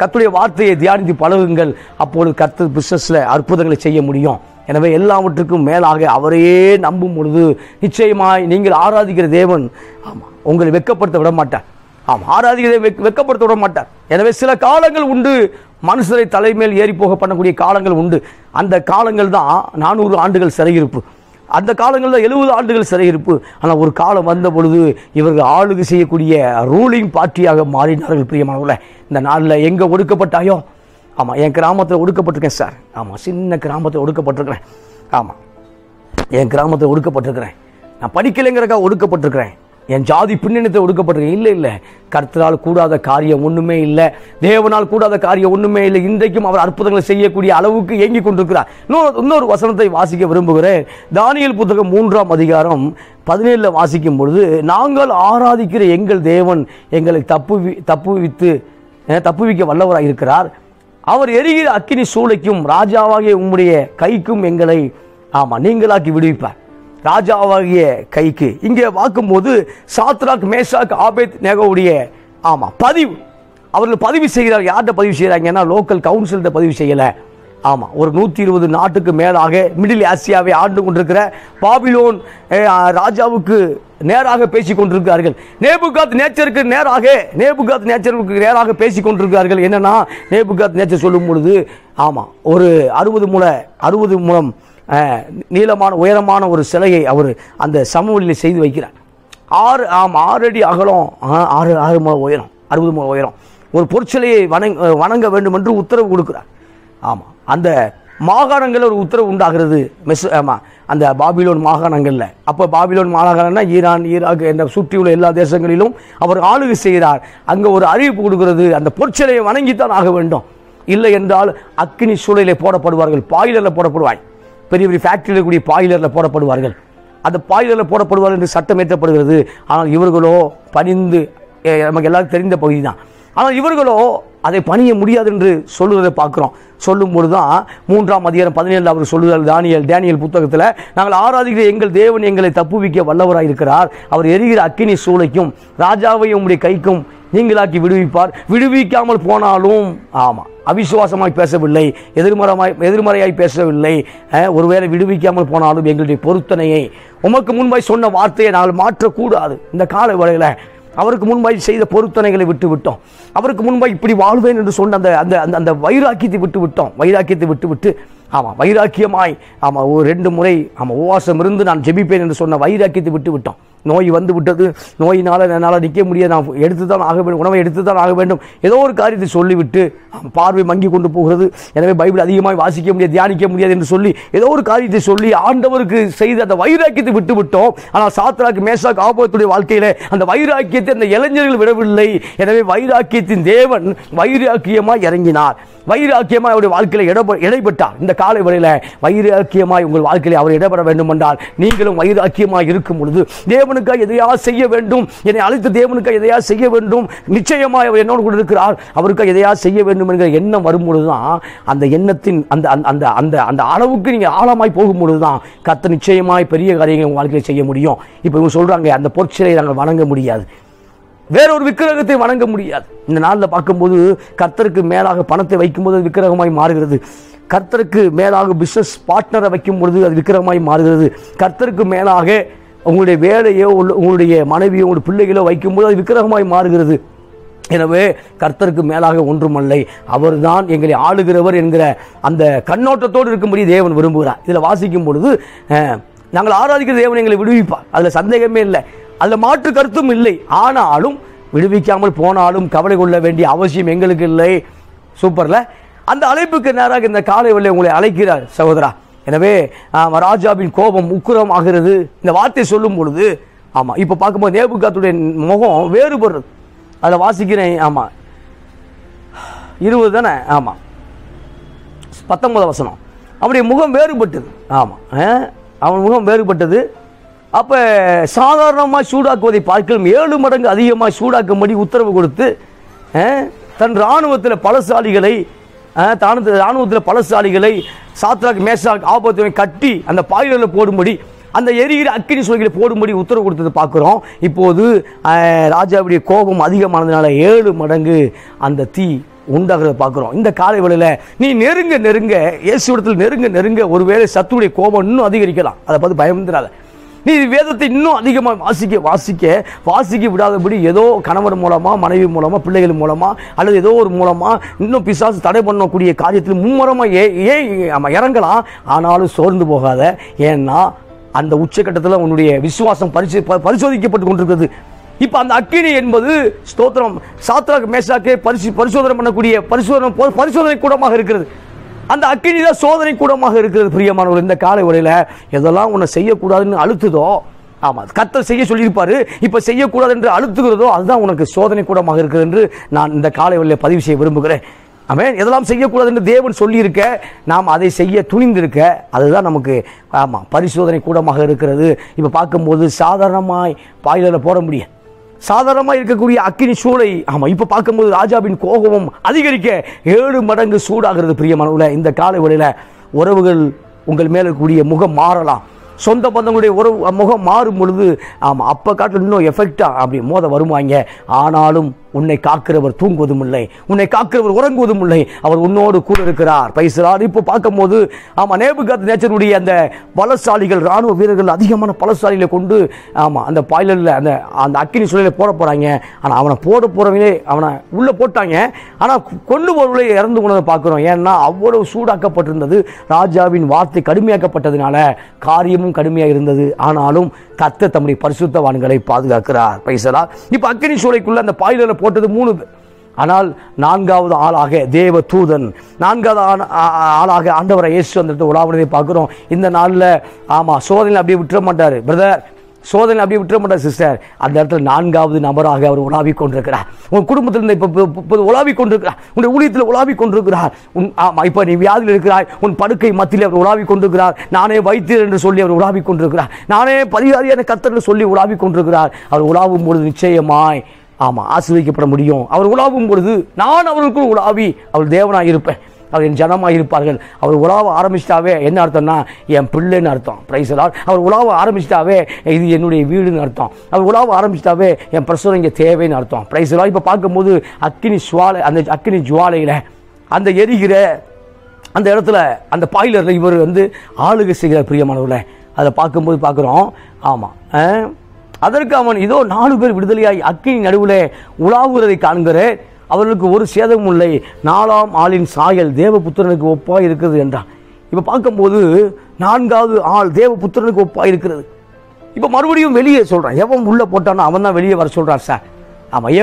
கர்த்தருடைய வார்த்தையை தியானித்து பழகுங்கள். அப்பொழுது கர்த்தர் பிஸ்னஸில் அற்புதங்களை செய்ய முடியும். எனவே எல்லாவற்றுக்கும் மேலாக அவரையே நம்பும் பொழுது நிச்சயமாய் நீங்கள் ஆராதிக்கிற தேவன் உங்களை வெட்கப்படுத்த விட மாட்டார். ஆராதிக்கிறதை வெட்கப்படுத்த விட மாட்டார். எனவே சில காலங்கள் உண்டு, மனுஷரை தலைமையில் ஏறி போக பண்ணக்கூடிய காலங்கள் உண்டு. அந்த காலங்கள் தான் 400 ஆண்டுகள் சிறையிருப்பு, அந்த காலங்கள் தான் 70 ஆண்டுகள் சிறையிருப்பு. ஆனால் ஒரு காலம் வந்த பொழுது இவர்கள் ஆளுகை செய்யக்கூடிய ரூலிங் பார்ட்டியாக மாறினார்கள். பிரியமானவர்களே, இந்த நாளில் எங்கே ஒடுக்கப்பட்டாயோ, என் கிராமத்தில் ஒடுக்கப்பட்டிருக்கேன் சார். சின்ன கிராமத்தில் ஒடுக்கப்பட்டிருக்கிறேன். என் கிராமத்தில் ஒடுக்கப்பட்டிருக்கிறேன். நான் படிக்கலைங்கிறக்காக ஒடுக்கப்பட்டிருக்கிறேன். என் ஜாதி பின்னணியத்தை ஒடுக்கப்பட்டிருக்கேன். இல்லை, கர்த்தரால் கூடாத காரியம் ஒன்றுமே இல்லை, தேவனால் கூடாத காரியம் ஒன்றுமே இல்லை. இன்றைக்கும் அவர் அற்புதங்களை செய்யக்கூடிய அளவுக்கு இயங்கி கொண்டிருக்கிறார். இன்னொரு வசனத்தை வாசிக்க விரும்புகிறேன். தானியேல் புத்தகம் 3ஆம் அதிகாரம் 17 வாசிக்கும் பொழுது, நாங்கள் ஆராதிக்கிற எங்கள் தேவன் எங்களை தப்புவிக்க வல்லவராக இருக்கிறார். அவர் எரிகிற அக்கினி சூளைக்கும் ராஜாவாகிய உம்முடைய கைக்கும் எங்களை நீங்களாக்கி விடுவிப்பார். ராஜாவாகிய கைக்கு இங்கே பார்க்கும்போது சாத்ராக், மேஷாக், ஆபேத் நேகோவுடைய பதிவு, அவர்கள் பதிவு செய்கிறார். யார்கிட்ட பதிவு செய்கிறாங்கன்னா லோக்கல் கவுன்சில்கிட்ட பதிவு செய்யலை. ஒரு 120 நாட்டுக்கு மேலாக மிடில் ஆசியாவை ஆண்டு கொண்டிருக்கிற பாபிலோன் ராஜாவுக்கு நேராக பேசிக் கொண்டிருக்கிறார்கள். நேபுகாத் நேச்சருக்கு நேராக பேசிக் கொண்டிருக்கிறார்கள். என்னன்னா, நேபுகாத் நேச்சர் சொல்லும் பொழுது ஒரு 60 முழம் நீளமான உயரமான ஒரு சிலையை அவர் அந்த சமவெளியில் செய்து வைக்கிறார். 6 அடி அகலம், 6 முழம் உயரம், 60 முழம் உயரம் ஒரு பொற்சிலையை வணங்க வேண்டும் என்று உத்தரவு கொடுக்கிறார். அந்த மாகாணங்களில் ஒரு உத்தரவு உண்டாகிறது. அந்த பாபிலோன் மாகாணங்களில். அப்போ பாபிலோன் மாகாணம்னா ஈரான், ஈராக் என்ற சுற்றியுள்ள எல்லா தேசங்களிலும் அவர் ஆளுகை செய்கிறார். அங்கே ஒரு அறிவிப்பு கொடுக்கிறது, அந்த பொற்சிலையை வணங்கித்தான் ஆக வேண்டும், இல்லை என்றால் அக்கினி சூளையிலே போடப்படுவார்கள், பாய்லரில் போடப்படுவார்கள், பெரிய பெரிய ஃபேக்டரியில் கூடிய பாய்லரில் போடப்படுவார்கள். அந்த பாய்லரில் போடப்படுவார்கள் என்று சட்டம் ஏற்றப்படுகிறது. ஆனால் இவர்களோ பணிந்து, நமக்கு எல்லாருக்கும் தெரிந்த பகுதி தான், ஆனால் இவர்களோ அதை பணிய முடியாது என்று சொல்லுவதை பார்க்குறோம். சொல்லும் பொழுது தான் 3ஆம் அதிகாரம் 17 அவர் சொல்லுகிறார். டேனியல் புத்தகத்தில், நாங்கள் ஆராதிக்கிற எங்கள் தேவன் எங்களை தப்புவிக்க வல்லவராக இருக்கிறார். அவர் எரிகிற அக்கினி சூளைக்கும் ராஜாவையும் உம்முடைய கைக்கும் நீங்களாக்கி விடுவிப்பார். விடுவிக்காமல் போனாலும் அவிசுவாசமாய் பேசவில்லை, எதிர்மறையாய் பேசவில்லை. ஒருவேளை விடுவிக்காமல் போனாலும் எங்களுடைய பொருத்தனையை, உமக்கு முன்பாய் சொன்ன வார்த்தையை நாங்கள் மாற்றக்கூடாது. இந்த கால வேளையில் அவருக்கு முன்பாய் செய்த பொருத்தனைகளை விட்டுவிட்டோம். அவருக்கு முன்பாய் இப்படி வாழ்வேன் என்று சொன்ன அந்த வைராக்கியத்தை விட்டு வைராக்கியமாய் ஒரு 2 முறை உபவாசம் இருந்து நான் ஜெபிப்பேன் என்று சொன்ன வைராக்கியத்தை விட்டுவிட்டோம். நோய் வந்து விட்டது, நோயினால் என்னால் நிற்க முடியாது, நான் எடுத்து தான் ஆக வேண்டும், உணவை எடுத்து தான் ஆக வேண்டும், ஏதோ ஒரு காரியத்தை சொல்லிவிட்டு பார்வை மங்கி கொண்டு போகிறது. எனவே பைபிள் அதிகமாக வாசிக்க முடியாது, தியானிக்க முடியாது என்று சொல்லி ஏதோ ஒரு காரியத்தை சொல்லி ஆண்டவருக்கு செய்த அந்த வைராக்கியத்தை விட்டுவிட்டோம். ஆனால் சாத்ராக், மேஷாக், ஆபேத்துடைய வாழ்க்கையில அந்த வைராக்கியத்தை அந்த இளைஞர்கள் விடவில்லை. எனவே வைராக்கியத்தின் தேவன் வைராக்கியமாய் இறங்கினார், வைராக்கியமாய் அவருடைய வாழ்க்கையில இடைப்பட்டார். இந்த காலை வேளையில வைராக்கியமாய் உங்கள் வாழ்க்கையில அவர் இடப்பட வேண்டும் என்றால் நீங்களும் வைராக்கியமாய் இருக்கும் பொழுது தேவனுக்காக எதையா செய்ய வேண்டும், என்னை அழைத்த தேவனுக்காக எதையா செய்ய வேண்டும், நிச்சயமாய் அவர் என்னோடு கூட இருக்கிறார், அவருக்காக எதையா செய்ய வேண்டும் என்கிற எண்ணம் வரும்பொழுதுதான், அந்த எண்ணத்தின் அந்த அளவுக்கு நீங்க ஆழமாய் போகும் பொழுதுதான் கர்த்தர் நிச்சயமாய் பெரிய காரியங்களை உங்கள் வாழ்க்கையில் செய்ய முடியும். இப்போ இவங்க சொல்றாங்க, அந்த பொற்சிலையை நாங்கள் வணங்க முடியாது, வேறொரு விக்கிரகத்தை வணங்க முடியாது. இந்த நாளில் பார்க்கும்போது கர்த்தருக்கு மேலாக பணத்தை வைக்கும்போது அது விக்கிரகமாய் மாறுகிறது. கர்த்தருக்கு மேலாக பிசினஸ் பார்ட்னரை வைக்கும் பொழுது அது விக்கிரகமாய் மாறுகிறது. கர்த்தருக்கு மேலாக உங்களுடைய வேலையோ உங்களுடைய மனைவியோ உங்களுடைய பிள்ளைகளோ வைக்கும்போது அது விக்கிரகமாய் மாறுகிறது. எனவே கர்த்தருக்கு மேலாக ஒன்றுமல்லை, அவர்தான் எங்களை ஆளுகிறவர் என்கிற அந்த கண்ணோட்டத்தோடு இருக்கும்படி தேவன் விரும்புகிறார். இதில் வாசிக்கும் பொழுது நாங்கள் ஆராதிக்கிற தேவன் எங்களை விடுவிப்பார், அதில் சந்தேகமே இல்லை, அதில் மாற்று கருத்தும் இல்லை. ஆனாலும் விடுவிக்காமல் போனாலும் கவலை கொள்ள வேண்டிய அவசியம் எங்களுக்கு இல்லை. சூப்பர்ல. அந்த அழைப்புக்கு நேராக இந்த காலை வேளையிலே உங்களை அழைக்கிறார் சகோதரா. எனவே ராஜாவின் கோபம் உக்கிரம் ஆகிறது. இந்த வார்த்தை சொல்லும் பொழுது இப்போ பார்க்கும்போது நேபுகாத்துடைய முகம் வேறுபடுறது. அதை வாசிக்கிறேன். 20 தானே, 19 வசனம். அவனுடைய முகம் வேறுபட்டது. அவன் முகம் வேறுபட்டது. அப்போ சாதாரணமாக சூடாக்குவதை பார்க்கலாம் 7 மடங்கு அதிகமாக சூடாக்கும்படி உத்தரவு கொடுத்து தன் இராணுவத்தில் பலசாலிகளை சாத்ராக் மேஷாக் ஆபேத்நேகோவை கட்டி அந்த பாய்களில் போடும்படி, அந்த எரிகிற அக்கினி சூளைகளை போடும்படி உத்தரவு கொடுத்தது பார்க்குறோம். இப்போது ராஜாவுடைய கோபம் அதிகமானதுனால 7 மடங்கு அந்த தீ உண்டாகிறத பார்க்குறோம். இந்த காலை வேளையில் நீ நெருங்க இயேசுவிடத்தில் நெருங்க ஒருவேளை சத்துருடைய கோபம் இன்னும் அதிகரிக்கலாம். அதை பார்த்து பயந்துடாத. நீ வேதத்தை இன்னும் அதிகமாக வாசிக்க விடாதபடி ஏதோ கணவர் மூலமாக, மனைவி மூலமாக, பிள்ளைகள் மூலமாக அல்லது ஏதோ ஒரு மூலமாக இன்னும் பிசாசு தடை பண்ணக்கூடிய காரியத்தில் மும்முரமாக இறங்கலாம். ஆனாலும் சோர்ந்து போகாத. ஏன்னா அந்த உச்சக்கட்டத்தில் உன்னுடைய விசுவாசம் பரிசோதிக்கப்பட்டு கொண்டிருக்கிறது. இப்போ அந்த அக்கினி என்பது ஸ்தோத்திரம் சாத்ராக் மேஷாக்கை பரிசோதனை பண்ணக்கூடிய பரிசோதனை கூடமாக இருக்கிறது. அந்த அக்கினி தான் சோதனை கூடமாக இருக்கிறது. பிரியமானவர்கள், இந்த காலை வேளையில் எதெல்லாம் உன்னை செய்யக்கூடாதுன்னு அழுத்துதோ, கர்த்தர் செய்ய சொல்லியிருப்பாரு, இப்போ செய்யக்கூடாது என்று அழுத்துகிறதோ அதுதான் உனக்கு சோதனை கூடமாக இருக்கிறது என்று நான் இந்த காலை வேளையில் பதிவு செய்ய விரும்புகிறேன். ஆமென். எதெல்லாம் செய்யக்கூடாது என்று தேவன் சொல்லியிருக்க, நாம் அதை செய்ய துணிந்திருக்க, அதுதான் நமக்கு பரிசோதனை கூடமாக இருக்கிறது. இப்போ பார்க்கும்போது சாதாரணமாய் பாய்களில் போட முடியும். சாதாரணமாக இருக்கக்கூடிய அக்கினி சூளை இப்போ பார்க்கும்போது ராஜாவின் கோபம் அதிகரிக்க 7 மடங்கு சூடாகிறது. பிரியமானவர்களே, இந்த காலை வேளையில் உறவுகள் உங்கள் மேலே கூடிய முகம் மாறலாம். சொந்த பந்தங்களுடைய முகம் மாறும் பொழுது அப்போ காட்டில் இன்னும் எஃபெக்டாக அப்படி மோத வருவாங்க. ஆனாலும் உன்னை காக்கிறவர் தூங்குவதும் இல்லை, உன்னை காக்கிறவர் உறங்குவதும் இல்லை. அவர் உன்னோடு கூட இருக்கிறார். பைசலார். இப்போ பார்க்கும்போது நேபுகாத்நேச்சருடைய அந்த பலசாலிகள், இராணுவ வீரர்கள் அதிகமான பலசாலிகளை கொண்டு அந்த பாய்லரில் அந்த அக்கினி சூழலில் போட போகிறாங்க. ஆனால் அவனை போகிறவங்களே அவனை உள்ளே போட்டாங்க. ஆனால் கொண்டு போகிறவங்களே இறந்து போனதை பார்க்குறோம். ஏன்னா அவ்வளவு சூடாக்கப்பட்டிருந்தது. ராஜாவின் வார்த்தை கடுமையாக்கப்பட்டதுனால காரியமும் கடுமையாக இருந்தது. ஆனாலும் கர்த்தர் தம்முடைய பரிசுத்தவான்களை பாதுகாக்கிறார். பைசலார். இப்போ அக்கினி சூளைக்குள்ள அந்த பாய்லரில் போட்டது 3 பேர். ஆனால் 4வது ஆளாக தேவ தூதன், 4வது ஆளாக ஆண்டவரை இயேசு அந்த உலாவதை பார்க்கிறோம். இந்த நாளில் சோதனை அப்படியே விட்டுற மாட்டார் பிரதர், சோதனை அப்படியே விட்டுற மாட்டார் சிஸ்டர். அந்த இடத்துல 4வது நபராக அவர் உலாவிக் கொண்டிருக்கிறார். உன் குடும்பத்தில் இப்போ உலாவிக் கொண்டிருக்கிறார், உன்னுடைய ஊழியத்தில் உலாவிக் கொண்டிருக்கிறார். இப்போ நீ வியாதியில் இருக்கிறாய், உன் படுக்கை மத்தியில் அவர் உலாவிக் கொண்டிருக்கிறார். நானே வைத்தியர் என்று சொல்லி அவர் உலாவிக் கொண்டிருக்கிறார். நானே பரிகாரியான கர்த்தர் என்று சொல்லி உலாவிக் கொண்டிருக்கிறார். அவர் உலாவும் பொழுது நிச்சயமாய் ஆசீர்வதிக்கப்பட முடியும். அவர் உலாவும் பொழுது நான் அவர்களுக்கு உலாவி அவர் தேவனாக இருப்பேன், அவர் என் ஜனமாக இருப்பார்கள். அவர் உலாவ ஆரம்பிச்சிட்டாவே என்ன அர்த்தம்னா என் பிள்ளைன்னு அர்த்தம். Praise Lord. அவர் உலாவ ஆரம்பிச்சிட்டாவே இது என்னுடைய வீடுன்னு அர்த்தம். அவர் உலாவ ஆரம்பிச்சிட்டாவே என் பிரசவம் இங்கே தேவைன்னு அர்த்தம். Praise lord. இப்போ பார்க்கும்போது அந்த அக்கினி ஜுவாலையில் அந்த எரிகிற அந்த இடத்துல அந்த பாய்லரில் இவர் ஆளுகை செய்கிற பிரியமானவர்களே, அதை பார்க்கும்போது பார்க்குறோம். அதற்கு அவன் இதோ 4 பேர் விடுதலையாய் அக்கினி நடுவில் உலாவுகிறதை காண்கிற, அவர்களுக்கு ஒரு சேதமும் இல்லை, 4ஆம் ஆளின் சாயல் தேவபுத்திரனுக்கு ஒப்பாக இருக்கிறது என்றான். இப்போ பார்க்கும்போது 4வது ஆள் தேவபுத்திரனுக்கு ஒப்பாக இருக்கிறது. இப்போ மறுபடியும் வெளியே சொல்கிறான். எவன் உள்ளே போட்டானோ அவன் தான் வெளியே வர சொல்கிறான் சார்.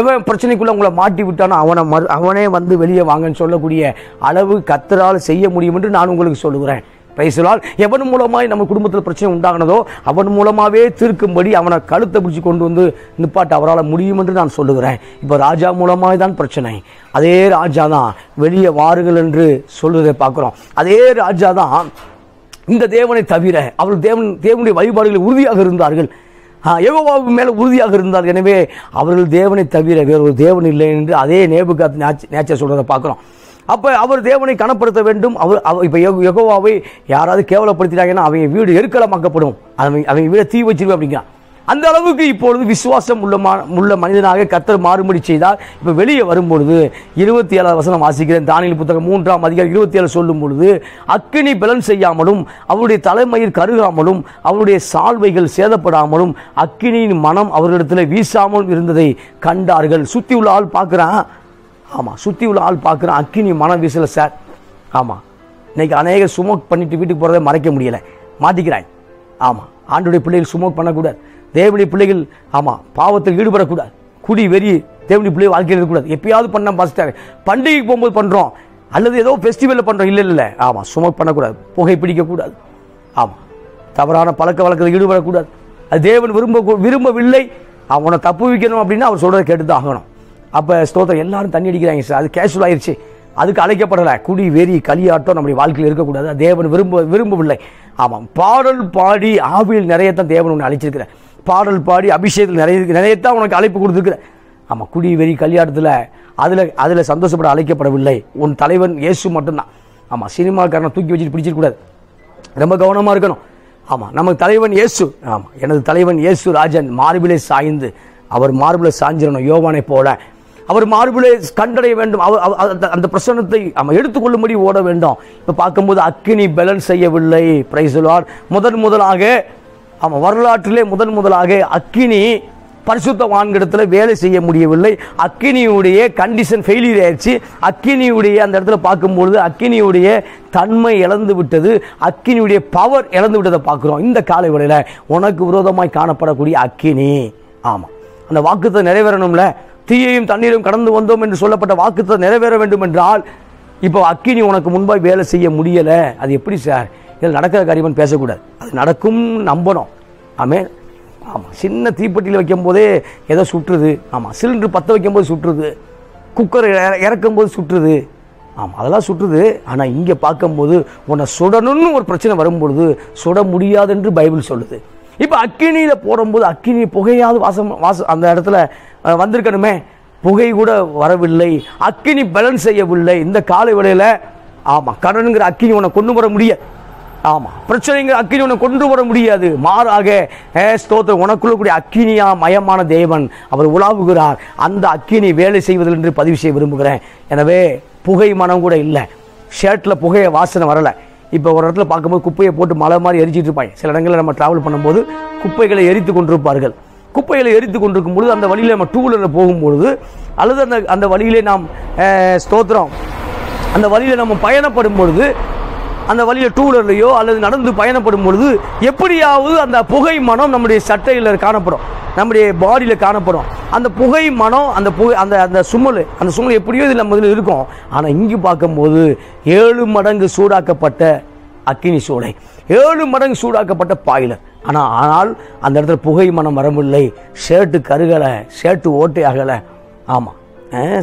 எவன் பிரச்சனைக்குள்ளே உங்களை மாட்டி விட்டானோ அவனே வெளியே வாங்கன்னு சொல்லக்கூடிய அளவு கர்த்தரால் செய்ய முடியும் என்று நான் உங்களுக்கு சொல்லுகிறேன். பிரைஸ்லால். எவன் மூலமாய் நம்ம குடும்பத்தில் பிரச்சனை உண்டாகினதோ அவன் மூலமாகவே தீர்க்கும்படி அவனை கழுத்தை பிடிச்சி கொண்டு நிப்பாட்ட அவரால் முடியும் என்று நான் சொல்லுகிறேன். இப்போ ராஜா மூலமாக தான் பிரச்சனை. அதே ராஜா தான் வெளியே வாருங்கள் என்று சொல்லுவதை பார்க்குறோம். அதே ராஜா தான் இந்த தேவனை தவிர அவர்கள் தேவனுடைய வழிபாடுகளில் உறுதியாக இருந்தார்கள், யெகோவாவின் மேலே உறுதியாக இருந்தார்கள். எனவே அவர்கள் தேவனை தவிர வேறு ஒரு தேவன் இல்லை என்று அதே நேபுகாத்நேச்சர் சொல்கிறத பார்க்குறோம். அப்போ அவர் தேவனை கனப்படுத்த வேண்டும். இப்போ யெகோவாவை யாராவது கேவலப்படுத்திட்டாங்கன்னா அவங்க வீடு எருக்களமாக்கப்படும், அவங்க வீடை தீ வச்சிருவேன் அப்படிங்கிறான். அந்த அளவுக்கு இப்பொழுது விசுவாசம் உள்ள மனிதனாக கர்த்தர் மாறுபடி செய்தார். இப்போ வெளியே வரும்பொழுது 27வது வசனம் வாசிக்கிறேன். தானியேல் புத்தகம் 3ஆம் அதிகாரம் 27 சொல்லும் பொழுது, அக்கினி பலன் செய்யாமலும் அவருடைய தலைமயிர் கருகாமலும் அவருடைய சால்வைகள் சேதப்படாமலும் அக்கினியின் மனம் அவர்களிடத்தில் வீசாமலும் இருந்ததை கண்டார்கள். சுற்றி உள்ள ஆள் பார்க்குறான். சுற்றி உள்ள ஆள் பார்க்குறான், அக்கினி மனம் வீசலை சார். இன்னைக்கு அநேக ஸ்மோக் பண்ணிட்டு வீட்டுக்கு போகிறத மறைக்க முடியலை, மாட்டிக்கிறாய். ஆண்டுடைய பிள்ளைகள் ஸ்மோக் பண்ணக்கூடாது. தேவனுடைய பிள்ளைகள் பாவத்தில் ஈடுபடக்கூடாது. குடி வெறி தேவனுடைய பிள்ளைகள் வாழ்க்கையில் இருக்கக்கூடாது. எப்பயாவது பண்ண பாஸ்டர், பண்டிகைக்கு போகும்போது பண்ணுறோம். அல்லது ஏதோ ஃபெஸ்டிவலில் பண்ணுறோம், இல்லை ஆமாம், ஸ்மோக் பண்ணக்கூடாது, புகை பிடிக்கக்கூடாது, ஆமாம், தவறான பழக்க வழக்கத்தில் ஈடுபடக்கூடாது. அது தேவன் விரும்பவில்லை. அவனை தப்பு வைக்கணும் அப்படின்னா அவர் சொல்கிறத கேட்டு தான் ஆகணும். அப்போ ஸ்தோத்திரம், எல்லாரும் தண்ணி அடிக்கிறாங்க சார், அது கேஷுவல் ஆயிடுச்சு, அதுக்கு அழைக்கப்படலை. குடி வெறி களியாட்டம் நம்முடைய வாழ்க்கையில் இருக்கக்கூடாது, அது தேவன் விரும்பவில்லை. ஆமாம், பாடல் பாடி ஆவியில் நிறையத்தான் தேவன் உன்னை அழைச்சிருக்கிறேன், பாடல் பாடி அபிஷேகத்தில் நிறையத்தான் உனக்கு அழைப்பு கொடுத்துருக்கிறேன். ஆமாம், குடி வெறி களியாட்டத்தில் அதில் சந்தோஷப்பட அழைக்கப்படவில்லை. உன் தலைவன் இயேசு மட்டும்தான். ஆமாம், சினிமாக்காரனை தூக்கி வச்சுட்டு பிடிச்சிடக்கூடாது, ரொம்ப கவனமாக இருக்கணும். ஆமாம், நமக்கு தலைவன் இயேசு. ஆமாம், எனது தலைவன் இயேசு ராஜன், மார்பிலே சாய்ந்து அவர் மார்பிலே சாஞ்சிடணும். யோவானை போல அவர் மார்பிலே கண்டடைய வேண்டும். அந்த பிரசன்னத்தை எடுத்துக்கொள்ளும்படி ஓட வேண்டும். இப்போ பார்க்கும்போது அக்கினி பேலன்ஸ் செய்யவில்லை. Praise the Lord. முதலாக ஆமாம், வரலாற்றிலே முதலாக அக்கினி பரிசுத்தவான்களிடத்தில் வேலை செய்ய முடியவில்லை. அக்கினியுடைய கண்டிஷன் ஃபெயிலியர் ஆயிடுச்சு. அக்கினியுடைய அந்த இடத்துல பார்க்கும்பொழுது அக்கினியுடைய தன்மை இழந்து விட்டது, அக்கினியுடைய பவர் இழந்து விட்டதை பார்க்குறோம். இந்த காலை வேளையில் உனக்கு விரோதமாய் காணப்படக்கூடிய அக்கினி, ஆமாம், அந்த வாக்குத்தை நிறைவேறணும்ல. தீயையும் தண்ணீரும் கடந்து வந்தோம் என்று சொல்லப்பட்ட வாக்குத்தை நிறைவேற வேண்டும் என்றால் இப்போ அக்கினி உனக்கு முன்பாய் வேலை செய்ய முடியலை. அது எப்படி சார்? இதில் நடக்கிற காரியம்னு பேசக்கூடாது, அது நடக்கும் நம்பணும். ஆமே, ஆமாம், சின்ன தீப்பெட்டியில் வைக்கும் போதே ஏதோ சுற்றுது. ஆமாம், சிலிண்டர் பற்ற வைக்கும் போது சுற்றுது, குக்கர் இறக்கும் போது சுற்றுது. ஆமாம், அதெல்லாம் சுற்றுது. ஆனால் இங்கே பார்க்கும்போது உன்னை சுடணும்னு ஒரு பிரச்சனை வரும்பொழுது சுட முடியாது என்று பைபிள் சொல்லுது. இப்போ அக்கினியில் போடும்போது அக்கினி புகையாவது வாசம் அந்த இடத்துல வந்திருக்கணுமே, புகை கூட வரவில்லை. அக்கினி பேலன்ஸ் செய்யவில்லை. இந்த காலை வேளையில் ஆமாம், கடனுங்கிற அக்கினி உன்னை கொண்டு வர முடியாது. ஆமாம், பிரச்சனைங்கிற அக்கினி உன்னை கொண்டு வர முடியாது. மாறாக ஸ்தோத்திரம், உனக்குள்ள கூடிய அக்கினியா மயமான தேவன் அவர் உலாவுகிறார். அந்த அக்கினி வேலை செய்வதில் என்று பதிவு செய்ய விரும்புகிறேன். எனவே புகை மனம் கூட இல்லை, ஷர்ட்டில் புகையை வாசனை வரலை. இப்போ ஒரு இடத்துல பார்க்கும்போது குப்பையை போட்டு மலை மாதிரி எரிச்சிட்டு இருப்பாங்க. சில இடங்களில் நம்ம ட்ராவல் பண்ணும்போது குப்பைகளை எரித்து கொண்டிருப்பார்கள். குப்பைகளை எரித்து கொண்டிருக்கும் பொழுது அந்த வழியில் நம்ம டூ வீலரில் போகும்பொழுது அல்லது அந்த வழியிலே நாம் ஸ்தோத்திரம் அந்த வழியில் நம்ம பயணப்படும் பொழுது, அந்த வழியில் டூ வீலர்லையோ அல்லது நடந்து பயணப்படும் பொழுது எப்படியாவது அந்த புகை மனம் நம்முடைய சட்டையில் காணப்படும், நம்முடைய பாடியில் காணப்படும். அந்த புகை மனம், அந்த புகை அந்த சுமல் எப்படியோ இதில் நம்ம இதில் இருக்கும். ஆனால் இங்கு பார்க்கும்போது 7 மடங்கு சூடாக்கப்பட்ட அக்கினி சூளை, 7 மடங்கு சூடாக்கப்பட்ட பாய்லர். ஆனால் அந்த இடத்துல புகை மனம் வரவில்லை. ஷர்ட்டு கருகலை, ஷர்ட்டு ஓட்டை ஆகலை. ஆமாம்,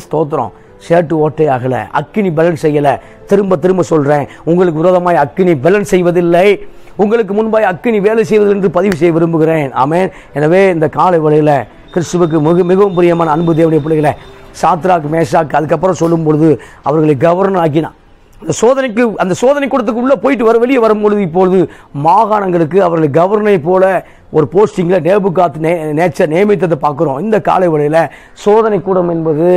ஸ்தோத்திரம், ஷர்ட்டு ஓட்டை ஆகலை, அக்கினி பேலன்ஸ் செய்யலை. திரும்ப சொல்கிறேன், உங்களுக்கு விரோதமாய் அக்கினி பேலன்ஸ் செய்வதில்லை, உங்களுக்கு முன்பாய் அக்கினி வேலை செய்வது என்று பதிவு செய்ய விரும்புகிறேன். ஆமென். எனவே இந்த காலை வேளையில் கிறிஸ்துவுக்கு மிகவும் பிரியமான அன்பு தேவனுடைய பிள்ளைகளை, சாத்ராக் மேஷாக் அதுக்கப்புறம் சொல்லும் பொழுது அவர்களை கவர்னர் ஆக்கினான். அந்த சோதனை கூடத்துக்குள்ளே போயிட்டு வெளியே வரும்பொழுது இப்பொழுது மாகாணங்களுக்கு அவர்களை கவர்னரை போல ஒரு போஸ்டிங்கில் நேச்சர் நியமித்ததை பார்க்குறோம். இந்த காலை வேளையில் சோதனை கூடம் என்பது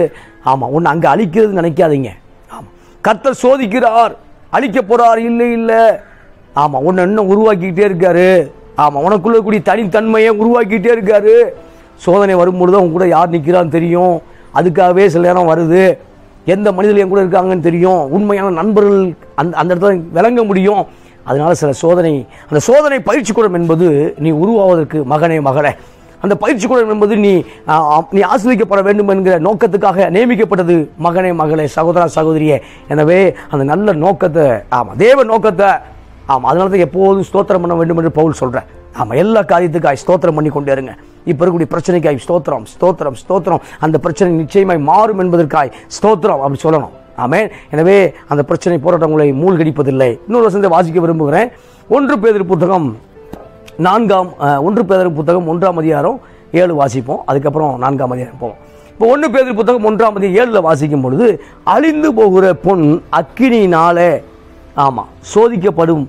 ஆமாம், ஒன்று அங்கே அழிக்கிறது நினைக்காதீங்க. ஆமாம், கர்த்தர் சோதிக்கிறார், அழிக்க போகிறார், இல்லை. ஆமாம், ஒன்று இன்னும் உருவாக்கிக்கிட்டே இருக்காரு. ஆமாம், உனக்குள்ள கூடிய தனித்தன்மையை உருவாக்கிட்டே இருக்காரு. சோதனை வரும்பொழுது அவங்க கூட யார் நிற்கிறான்னு தெரியும். அதுக்காகவே சில நேரம் வருது. எந்த மனிதர்கள் என் கூட இருக்காங்கன்னு தெரியும். உண்மையான நண்பர்கள் அந்த இடத்துல விளங்க முடியும். அதனால சில அந்த சோதனை பயிற்சி கூடம் என்பது நீ உருவாவதற்கு மகனே மகளே, அந்த பயிற்சி கூடம் என்பது நீ ஆசிரியக்கப்பட வேண்டும் என்கிற நோக்கத்துக்காக நியமிக்கப்பட்டது மகனே மகளே, சகோதரா சகோதரியே. எனவே அந்த நல்ல நோக்கத்தை, ஆமாம், தேவ நோக்கத்தை, ஆமாம், அதனால தான் எப்போதும் ஸ்தோத்திரம் பண்ண வேண்டும் என்று பவுல் சொல்கிறேன். ஆமாம், எல்லா காரியத்துக்காய் ஸ்தோத்திரம் பண்ணி கொண்டே இருங்க. இப்போ இருக்கக்கூடிய பிரச்சனைக்காய் ஸ்தோத்திரம், அந்த பிரச்சனை நிச்சயமாய் மாறும் என்பதற்காய் ஸ்தோத்திரம் அப்படி சொல்லணும். ஆமென். எனவே அந்த பிரச்சனை போராட்டங்களை மூழ்கடிப்பதில்லை. இன்னொரு வசனத்தை வாசிக்க விரும்புகிறேன். 1 பேதுரு புத்தகம் 1ஆம் அதிகாரம் 7 வாசிப்போம். அதுக்கப்புறம் 4ஆம் அதிகாரம் போவோம். இப்போ 1 பேதுரு புத்தகம் 1ஆம் அதிகாரம் 7 வாசிக்கும் பொழுது, அழிந்து போகிற பொன் அக்கினியினாலே ஆமாம் சோதிக்கப்படும்,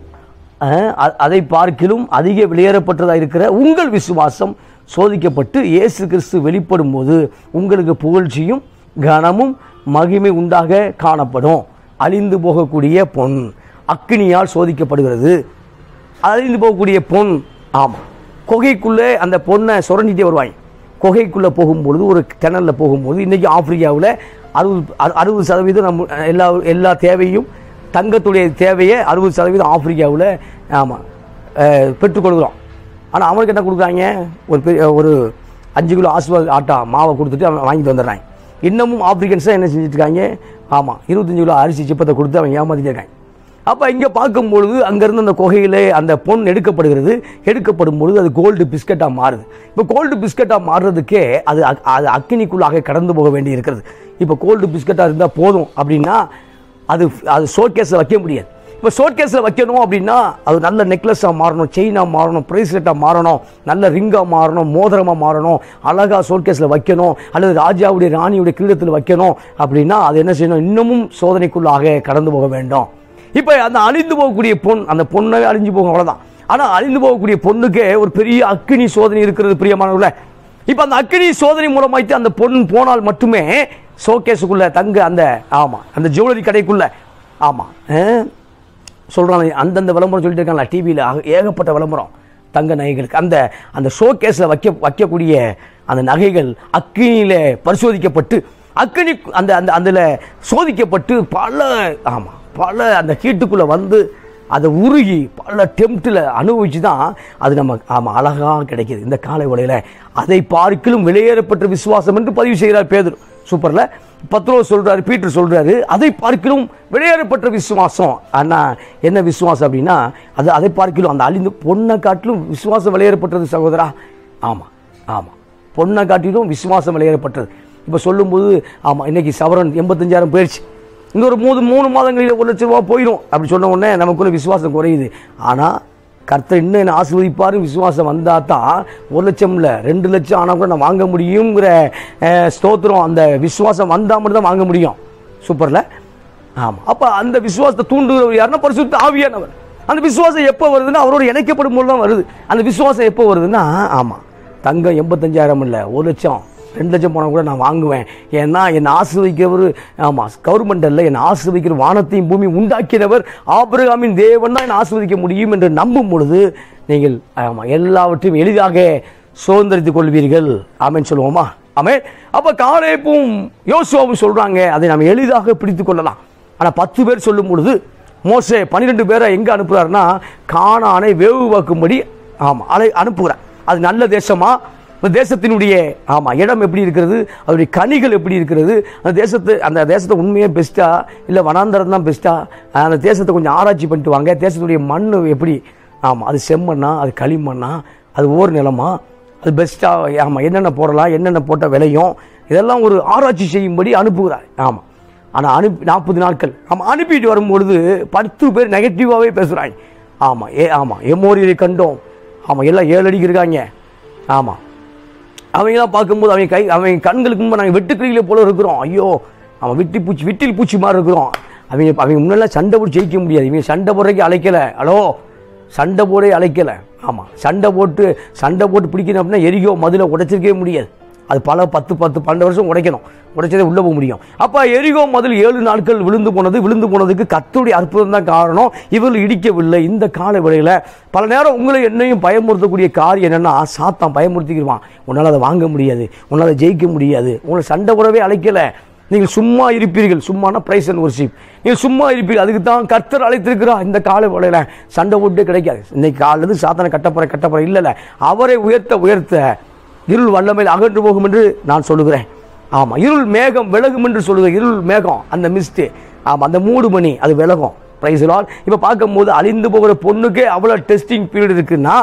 அதை பார்க்கிலும் அதிக வெளியேறப்பட்டதாக இருக்கிற உங்கள் விசுவாசம் சோதிக்கப்பட்டு இயேசு கிறிஸ்து வெளிப்படும் போது உங்களுக்கு புகழ்ச்சியும் கனமும் மகிமை உண்டாக காணப்படும். அழிந்து போகக்கூடிய பொன் அக்கினியால் சோதிக்கப்படுகிறது. அழிந்து போகக்கூடிய பொன், ஆமாம், குகைக்குள்ளே அந்த பொண்ணை சுரண்டிட்டே வருவாங்க. குகைக்குள்ளே போகும்பொழுது, ஒரு கிணறில் போகும்போது, இன்றைக்கி ஆப்பிரிக்காவில் 60% நம்ம எல்லா தேவையும், தங்கத்துடைய தேவையை 60% ஆப்பிரிக்காவில் ஆமாம் பெற்றுக்கொள்கிறோம். ஆனால் அவனுக்கு என்ன கொடுக்குறாங்க? ஒரு 5 கிலோ ஆஸ்வா ஆட்டா மாவை கொடுத்துட்டு அவன் வாங்கிட்டு வந்துடுறாங்க. இன்னமும் ஆப்பிரிக்கன்ஸாக என்ன செஞ்சுட்டு இருக்காங்க? ஆமாம், 25 கிலோ அரிசி சிப்பத்தை கொடுத்து அவங்க ஏமாத்திட்டு இருக்காங்க. அப்போ இங்கே பார்க்கும்பொழுது அங்கேருந்து அந்த குகையிலே அந்த பொன் எடுக்கப்படுகிறது. எடுக்கப்படும் பொழுது அது கோல்டு பிஸ்கட்டாக மாறுது. இப்போ கோல்டு பிஸ்கட்டாக மாறுறதுக்கே அது அக்கினிக்குள்ளாக கடந்து போக வேண்டி இருக்கிறது. இப்போ கோல்டு பிஸ்கட்டாக இருந்தால் போதும் அப்படின்னா அது ஷோகேஸில் வைக்க முடியாது. இப்போ ஷோகேஸில் வைக்கணும் அப்படின்னா அது நல்ல நெக்லஸாக மாறணும், செயினாக மாறணும், ப்ரேஸ்லெட்டாக மாறணும், நல்ல ரிங்காக மாறணும், மோதிரமாக மாறணும், அழகாக ஷோகேஸில் வைக்கணும், அல்லது ராஜாவுடைய ராணியுடைய கிரீடத்தில் வைக்கணும் அப்படின்னா அது என்ன செய்யணும்? இன்னமும் சோதனைக்குள்ளாக கடந்து போக வேண்டும். இப்போ அந்த அழிந்து போகக்கூடிய பொன், அந்த பொண்ணை அழிஞ்சு போகும், அவ்வளோதான். ஆனால் அழிந்து போகக்கூடிய பொண்ணுக்கே ஒரு பெரிய அக்கினி சோதனை இருக்கிறது பிரியமானவர்களே. இப்போ அந்த அக்கினி சோதனை மூலமாய்த்து அந்த பொன் போனால் மட்டுமே ஷோகேஸுக்குள்ள தங்க அந்த அந்த ஜுவல்லரி கடைக்குள்ள சொல்கிறாங்க, அந்தந்த விளம்பரம் சொல்லிட்டு இருக்காங்களா டிவியில், ஏகப்பட்ட விளம்பரம் தங்க நகைகளுக்கு. அந்த ஷோகேஸில் வைக்கக்கூடிய அந்த நகைகள் அக்கினியில் பரிசோதிக்கப்பட்டு அக்கினி அதில் சோதிக்கப்பட்டு பல அந்த ஹீட்டுக்குள்ளே வந்து அதை உருகி பல டெம்ப்டில் அனுபவிச்சு தான் அது நம்ம அழகாக கிடைக்கிது இந்த காலை வேளையில். அதை பார்க்கிலும் வெளியேறப்பட்ட விசுவாசம் என்று பதிவு செய்கிறார் பேதுரு. சூப்பரில் பத்ரோஸ் சொல்கிறாரு, பீட்டர் சொல்கிறாரு, அதை பார்க்கிலும் வெளியேறப்பட்ட விசுவாசம். ஆனால் என்ன விசுவாசம் அப்படின்னா அதை பார்க்கிலும் அந்த அழிந்து பொண்ணை காட்டிலும் விசுவாசம் வெளியேறப்பட்டது சகோதரா. ஆமாம், பொண்ணை காட்டிலும் விசுவாசம் வெளியேறப்பட்டது. இப்போ சொல்லும்போது இன்னைக்கு சவரன் 85,000 போயிடுச்சு, இன்னொரு 3 மாதங்களில் 1 லட்சம் ரூபா போயிடும் அப்படி சொன்ன உடனே நமக்குள்ள விசுவாசம் குறையுது. ஆனால் கர்த்தர் இன்னும் என்ன ஆசீர்வதிப்பாரு, விசுவாசம் வந்தால் தான் 1 லட்சம் இல்லை 2 லட்சம் ஆனால் கூட நான் வாங்க முடியுங்கிற ஸ்தோத்திரம். அந்த விசுவாசம் வந்தால் மட்டும் தான் வாங்க முடியும். சூப்பரில் அப்போ அந்த விசுவாசத்தை தூண்டுகிறவர் யாருன்னா பரிசுத்த ஆவியானவர். அந்த விசுவாசம் எப்போ வருதுன்னா அவரோட இணைக்கப்படும் போது தான் வருது. அந்த விசுவாசம் எப்போ வருதுன்னா தங்கம் 85,000 இல்லை 1 லட்சம் 2 லட்சம் போனால் கூட நான் வாங்குவேன். ஏன்னா என்னை ஆசீர்வதிக்கிறவர் கவர்மெண்ட் இல்லை, என்னை ஆசீர்வதிக்கிற வானத்தையும் பூமி உண்டாக்கினவர் ஆபிரகாமின் தேவன் தான் என்னை ஆசீர்வதிக்க முடியும் என்று நம்பும் பொழுது நீங்கள் எல்லாவற்றையும் எளிதாக சுதந்திரித்துக் கொள்வீர்கள். ஆமேன்னு சொல்லுவோமா? ஆமென். அப்போ காலேபும் யோசுவாவும் சொல்கிறாங்க அதை நாம் எளிதாக பிடித்து கொள்ளலாம். ஆனால் 10 பேர் சொல்லும் பொழுது மோசே 12 பேரை எங்கே அனுப்புகிறாருன்னா கானானை வேவு பார்க்கும்படி அனுப்புகிறார். அது நல்ல தேசமா, தேசத்தினுடைய இடம் எப்படி இருக்கிறது, அதனுடைய கனிகள் எப்படி இருக்கிறது, அந்த தேசத்தை உண்மையாக பெஸ்ட்டா இல்லை வனாந்தரம் தான் பெஸ்ட்டா, அந்த தேசத்தை கொஞ்சம் ஆராய்ச்சி பண்ணிட்டு வாங்க. தேசத்துடைய மண் எப்படி, அது செம்மண்ணா, அது களிமண்ணா, அது ஓர் நிலமா, அது பெஸ்ட்டா, என்னென்ன போடலாம், என்னென்ன போட்டால் விளையும், இதெல்லாம் ஒரு ஆராய்ச்சி செய்யும்படி அனுப்புகிறார். ஆனால் 40 நாட்கள் அனுப்பிட்டு வரும்பொழுது 10 பேர் நெகட்டிவாகவே பேசுகிறாங்க. எமோரியரை கண்டோம், எல்லாம் 7 அடிக்கு இருக்காங்க. அவங்களாம் பார்க்கும்போது அவங்க கண்களுக்கு முன்பு நாங்கள் வெட்டுக்கிளிகளை போல இருக்கிறோம். ஐயோ விட்டில் பூச்சி மாதிரி இருக்கிறோம். அவங்க முன்னெல்லாம் சண்டை போட்டு ஜெயிக்க முடியாது. இவங்க சண்டை போடுறதுக்கு அழைக்கலை. ஹலோ, சண்டை போடே அழைக்கலை. சண்டை போட்டு பிடிக்கணும் அப்படின்னா எரிகோ மதிலை உடைச்சிருக்கவே முடியாது. அது 10-12 வருஷம் உடைக்கணும், உடைச்சதே உள்ளே போக முடியும். அப்போ எரிகோ மதில் 7 நாட்கள் விழுந்து போனதுக்கு கர்த்தருடைய அற்புதம் தான் காரணம். இவர்கள் இடிக்கவில்லை. இந்த கால வேளையில் பல நேரம் உங்களை என்னையும் பயமுறுத்தக்கூடிய காரியம் என்னென்னா சாத்தான் பயமுறுத்திக்கிடுவான். உன்னால் அதை வாங்க முடியாது, உன்னால் ஜெயிக்க முடியாது, உங்களை சண்டை போடவே அழைக்கலை, நீங்கள் சும்மா இருப்பீர்கள். சும்மானா பிரைஸ் அண்ட் வொர்ஷிப். நீங்கள் சும்மா இருப்பீர்கள். அதுக்கு தான் கர்த்தர் அழைத்திருக்கிறா. இந்த கால வேளையில் சண்டை போட்டு கிடைக்காது. இன்னைக்கு காலிலிருந்து சாத்தானை கட்டப்போற இல்லை, அவரை உயர்த்த இருள் வல்லமையில் அகன்று போகும் என்று நான் சொல்லுகிறேன். இருள் மேகம் விலகும் என்று சொல்லுகிறேன். இருள் மேகம், அந்த மிஸ்ட், அந்த மூடு மணி அது விலகும். Praise the Lord. இப்போ பார்க்கும்போது அழிந்து போகிற பொண்ணுக்கே அவ்வளோ டெஸ்டிங் பீரியட் இருக்குன்னா,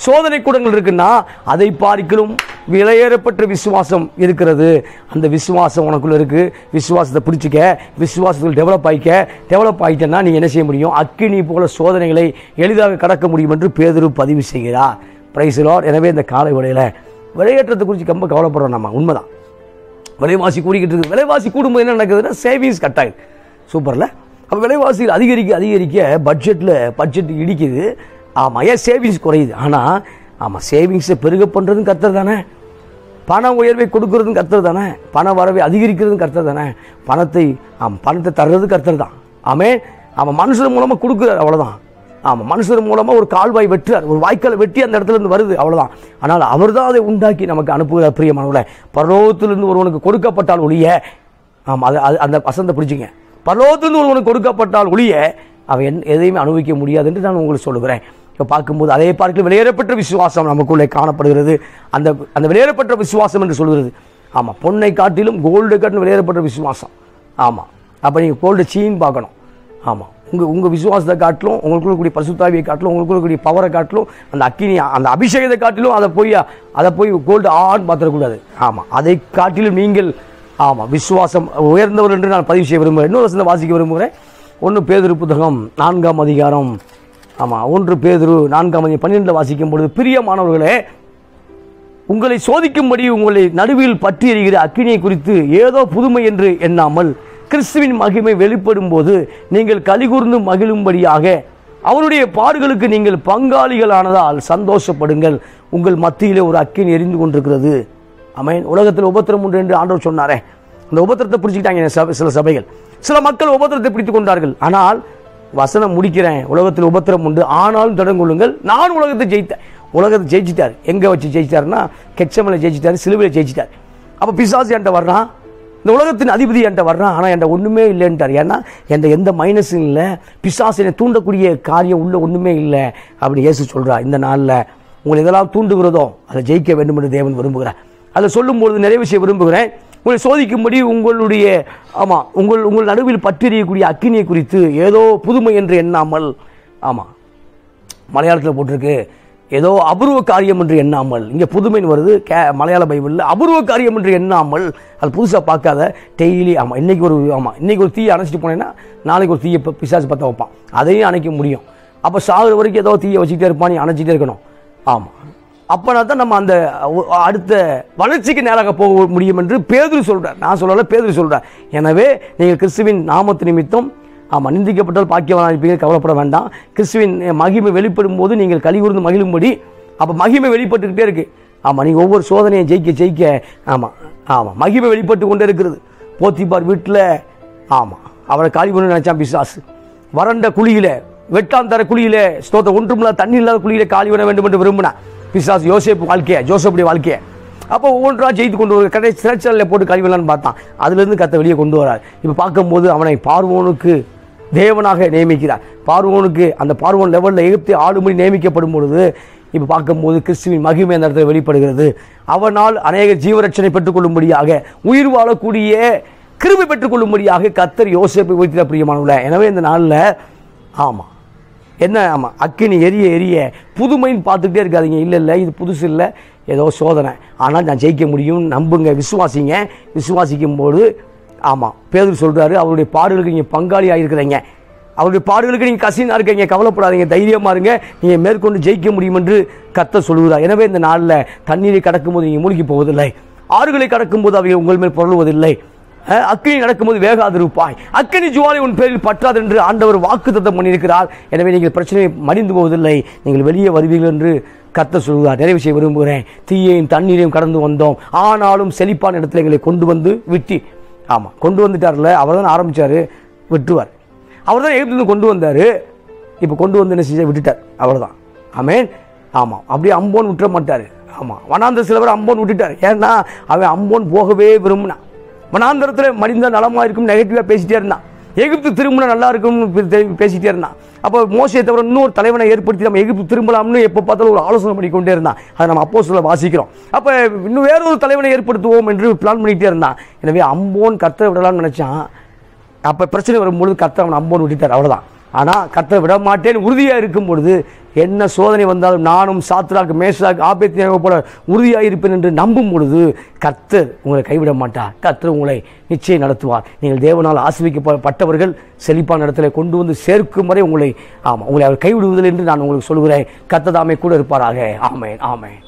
சோதனை கூடங்கள் இருக்குன்னா, அதை பார்க்கிலும் விலையேறப்பட்ட விசுவாசம் இருக்கிறது. அந்த விசுவாசம் உனக்குள்ள இருக்கு. விசுவாசத்தை பிடிச்சிக்க, விசுவாசத்தில் டெவலப் ஆகிட்டேன்னா நீங்கள் என்ன செய்ய முடியும்? அக்கினி போல சோதனைகளை எளிதாக கடக்க முடியும் என்று பேதுரு பதிவு செய்கிறார். Praise the Lord. எனவே இந்த காலை வேளையில் விலையேற்றத்தை குறித்து ரொம்ப கவலைப்படுறோம். நம்ம உண்மைதான், விலைவாசி கூடிக்கிட்டு இருக்குது. விலைவாசி கூடும்போது என்ன நடக்குதுன்னா சேவிங்ஸ் கட் ஆகுது. சூப்பரில். அப்போ விலைவாசிகள் அதிகரிக்க பட்ஜெட் இடிக்குது. ஏன் சேவிங்ஸ் குறையுது? ஆனால் சேவிங்ஸை பெருக பண்ணுறதும் கர்த்தர் தானே, பண உயர்வை கொடுக்கறதும் கர்த்தர் தானே, பண வரவை அதிகரிக்கிறதும் கர்த்தர் தானே, பணத்தை தர்றது கர்த்தர் தான். மனுஷன் மூலமாக கொடுக்குறாரு, அவ்வளோதான். மனுஷர் மூலமாக ஒரு கால்வாய் வெட்டுறார், ஒரு வாய்க்காலை வெட்டி அந்த இடத்துல இருந்து வருது, அவ்வளோதான். ஆனால் அவர் தான் அதை உண்டாக்கி நமக்கு அனுப்புகிறார். பிரியமானவர்களே, பரலோகத்திலிருந்து ஒருவனுக்கு கொடுக்கப்பட்டால் ஒழிய, அந்த வசந்த பிடிச்சிங்க, பரலோகத்திலிருந்து ஒருவனுக்கு கொடுக்கப்பட்டால் ஒழிய அவன் எதையுமே அனுபவிக்க முடியாது என்று நான் உங்களுக்கு சொல்லுகிறேன். இப்போ பார்க்கும்போது அதே பார்க்க வெளியேறப்பட்ட விசுவாசம் நமக்குள்ளே காணப்படுகிறது. அந்த வெளியேறப்பட்ட விசுவாசம் என்று சொல்கிறது ஆமாம், பொன்னை காட்டிலும் கோல்டு காட்டிலும் வெளியேறப்பட்ட விசுவாசம். ஆமாம், அப்போ நீங்கள் கோல்டு சீன்னு பார்க்கணும். ஆமாம், உங்கள் விசுவாசத்தை காட்டிலும், உங்களுக்குள்ள கூடிய பரிசுத்தாவியை காட்டிலும், உங்களுக்குள்ள கூடிய பவரை காட்டிலும், அந்த அக்கினி அந்த அபிஷேகத்தை காட்டிலும் அதை போய் கோல்டு ஆன்னு பார்த்துடக்கூடாது. ஆமாம், அதை காட்டிலும் நீங்கள் ஆமாம் விசுவாசம் உயர்ந்தவர் என்று நான் பதிவு செய்ய விரும்புகிறேன். இன்னொரு வசனத்தை வாசிக்க விரும்புகிறேன். 1 பேதுரு புத்தகம் 4ஆம் அதிகாரம். ஆமாம், 1 பேதுரு 4ஆம் அதிகாரம் 12 வாசிக்கும் பொழுது, பிரியமானவர்களே, உங்களை சோதிக்கும்படி உங்களை நடுவில் பற்றி எறிகிற அக்கினியை குறித்து ஏதோ புதுமை என்று எண்ணாமல் கிறிஸ்துவின் மகிமை வெளிப்படும் போது நீங்கள் கலிகூர்ந்து மகிழும்படியாக அவருடைய பாடுகளுக்கு நீங்கள் பங்காளிகளானதால் சந்தோஷப்படுங்கள். உங்கள் மத்தியிலே ஒரு அக்கினி எரிந்து கொண்டிருக்கிறது. ஆமென். உலகத்தில் உபத்திரம் உண்டு என்று ஆண்டவர் சொன்னாரே, அந்த உபத்திரத்தை பிடிச்சிக்கிட்டாங்க சில சபைகள். சில மக்கள் உபத்திரத்தை பிடித்துக் கொண்டார்கள். ஆனால் வசனம் முடிக்கிறேன், உலகத்தில் உபத்திரம் உண்டு, ஆனாலும் தொடங்கொள்ளுங்கள், நான் உலகத்தை ஜெயித்தேன். உலகத்தை ஜெயிச்சிட்டார். எங்கே வச்சு ஜெயிச்சிட்டாருன்னா கெச்சமலை ஜெயிச்சிட்டாரு, சிலுவையில் ஜெயிச்சிட்டார். அப்போ பிசாசு என்கிட்ட வர்றான், இந்த உலகத்தின் அதிபதி என்கிட்ட வர்றான், ஆனால் என்கிட்ட ஒன்றுமே இல்லைன்ட்டார். ஏன்னா என்கிட்ட எந்த மைனஸும் இல்லை, பிசாசு என்னை தூண்டக்கூடிய காரியம் உள்ள ஒன்றுமே இல்லை அப்படி இயேசு சொல்கிறார். இந்த நாளில் உங்களை எதெல்லாம் தூண்டுகிறதோ அதை ஜெயிக்க வேண்டும் என்று தேவன் விரும்புகிறார். அதை சொல்லும்பொழுது நிறைய விஷயம் விரும்புகிறேன். உங்களை சோதிக்கும்படி உங்களுடைய உங்கள் நடுவில் பற்றியக்கூடிய அக்கினியை குறித்து ஏதோ புதுமை என்று எண்ணாமல், ஆமாம் மலையாளத்தில் போட்டிருக்கு ஏதோ அபூர்வ காரியம் என்று எண்ணாமல், இங்கே புதுமைன்னு வருது மலையாள பைபிளில், அபூர்வ காரியம் என்று எண்ணாமல், அது புதுசாக பார்க்காத டெய்லி. ஆமாம், இன்றைக்கி ஒரு தீயை அணைச்சிட்டு போனேன்னா நாளைக்கு ஒரு தீயை பிசாசு பற்ற வைப்பான், அதையும் அணைக்க முடியும். அப்போ சாகுற வரைக்கும் ஏதோ தீயை வச்சுக்கிட்டே இருப்பான், நீ அணைச்சிட்டே இருக்கணும். ஆமாம், அப்போனா தான் நம்ம அந்த அடுத்த வளர்ச்சிக்கு நேராக போக முடியும் என்று பேதுரு சொல்கிறார். நான் சொல்லலை, பேதுரு சொல்கிறார். எனவே நீங்கள் கிறிஸ்துவின் நாமத்து நிமித்தம் ஆமாம் நிந்திக்கப்பட்டால் பாக்கியவானாக இருப்பீங்க, கவலைப்பட வேண்டாம். கிறிஸ்துவின் மகிமை வெளிப்படும் போது நீங்கள் கலிகூர்ந்து மகிழும்படி. அப்போ மகிமை வெளிப்பட்டுக்கிட்டே இருக்கு. ஆமாம், நீங்கள் ஒவ்வொரு சோதனையை ஜெயிக்க ஆமாம் மகிமை வெளிப்பட்டு கொண்டே இருக்கிறது. போத்திபார் வீட்டில் ஆமாம் அவரை காலி பண்ண நினைச்சான் பிசாசு. வறண்ட குழியில், வெட்டாந்தர குழியில், ஸ்தோத்திரம், ஒன்றுமில்ல தண்ணி இல்லாத குழியில் காலி பண்ண வேண்டும் என்று விரும்பினான் பிசாசு. ஜோசப்புடைய வாழ்க்கையை அப்போ ஒவ்வொன்றா ஜெயித்து கொண்டு வர கடை சிறைச்சாலையில் போட்டு கழிவலான்னு பார்த்தான். அதுலேருந்து கத்தை வெளியே கொண்டு வரார். இப்போ பார்க்கும்போது அவனை பார்வோனுக்கு தேவனாக நியமிக்கிறார். பார்வோனுக்கு அந்த பார்வோன் லெவலில் எகிப்தை ஆளும்படி நியமிக்கப்படும் பொழுது இப்போ பார்க்கும்போது கிறிஸ்துவின் மகிமை அந்த இடத்துல வெளிப்படுகிறது. அவனால் அநேக ஜீவரட்சணை பெற்றுக்கொள்ளும்படியாக, உயிர் வாழக்கூடிய கிருபை பெற்றுக்கொள்ளும்படியாக கர்த்தர் யோசேப்பை வைத்திருக்கிற பிரியமானவர்களே. எனவே இந்த நாளில் ஆமாம் என்ன அக்கினி எரிய புதுமைன்னு பார்த்துக்கிட்டே இருக்காதிங்க. இல்லை இது புதுசு இல்லை, ஏதோ சோதனை, ஆனால் நான் ஜெயிக்க முடியும், நம்புங்க, விசுவாசிங்க. விசுவாசிக்கும் போது ஆமாம் பேதுரு சொல்கிறாரு, அவருடைய பாடுகளுக்கு நீங்கள் பங்காளியாக இருக்கிறீங்க, அவருடைய பாடுகளுக்கு நீங்கள் கசினாக இருக்கீங்க, கவலைப்படாதீங்க, தைரியமாக இருங்க, நீங்கள் மேற்கொண்டு ஜெயிக்க முடியும் என்று கர்த்தர் சொல்கிறார். எனவே இந்த நாளில் தண்ணீரை கடக்கும்போது நீங்கள் மூழ்கி போவதில்லை, ஆறுகளை கடக்கும்போது அவை உங்கள் மேல் புரளுவதில்லை, அக்கினி நடக்கும்போது வேகாதிருப்பாய், அக்கினி ஜுவாலை உன் பேரில் பற்றாது என்று ஆண்டவர் வாக்குத்தத்தம் பண்ணியிருக்கிறார். எனவே நீங்கள் பிரச்சனையை மடிந்து போவதில்லை, நீங்கள் வெளியே வருவீர்கள் என்று கர்த்தர் சொல்கிறார். நிறைய விஷயம் விரும்புகிறேன். தீயையும் தண்ணீரையும் கடந்து வந்தோம், ஆனாலும் செழிப்பான இடத்துல எங்களை கொண்டு வந்து விட்டி. ஆமாம், கொண்டு வந்துட்டார்ல, அவர் தான் ஆரம்பித்தார், விட்டுருவார். அவர் தான் எகிப்திலிருந்து கொண்டு வந்தார், இப்போ கொண்டு வந்து என்ன செஞ்ச விட்டுட்டார், அவர் தான். ஆமேன். ஆமாம், அப்படியே அம்போன் விட்டுற மாட்டார். ஆமாம், வனாந்தர சிலவர் அம்போன் விட்டுட்டார். ஏன்னா அவன் அம்போன் போகவே விரும்பினான். வனாந்தரத்தில் மடிந்தால் நலமாக இருக்கும் நெகட்டிவாக பேசிட்டே இருந்தான். எகிப்து திரும்பினா நல்லா இருக்கும்னு பேசிட்டே இருந்தான். அப்போ மோசையை தவிர இன்னொரு தலைவனை ஏற்படுத்தி நம்ம எகிப்து திரும்பலாம்னு எப்போ பார்த்தாலும் ஒரு ஆலோசனை பண்ணிக்கொண்டே இருந்தான். அதை நம்ம அப்போஸ்தலர்ல வாசிக்கிறோம். அப்போ இன்னும் வேறொரு தலைவனை ஏற்படுத்துவோம் என்று பிளான் பண்ணிகிட்டே இருந்தான். எனவே அம்போன் கர்த்தரை விடலாம்னு நினச்சான். அப்போ பிரச்சனை வரும்பொழுது கர்த்தர் அவன் அம்போன் விட்டுட்டார், அவ்வளோதான். ஆனால் கர்த்தரை விட மாட்டேன்னு உறுதியாக இருக்கும் பொழுது என்ன சோதனை வந்தாலும் நானும் சாத்ராக் மேஷாக் ஆபேத்நேகோ போல உறுதியாக இருப்பேன் என்று நம்பும் பொழுது கர்த்தர் உங்களை கைவிட மாட்டார். கர்த்தர் உங்களை நிச்சயம் நடத்துவார். நீங்கள் தேவனால் ஆசீர்வதிக்கப்பட்டவர்கள் செழிப்பான இடத்துல கொண்டு வந்து சேர்க்கும் வரை உங்களை அவர் கைவிடுவதில்லை என்று நான் உங்களுக்கு சொல்கிறேன். கர்த்தர் தாமே கூட இருப்பாராக. ஆமென், ஆமென்.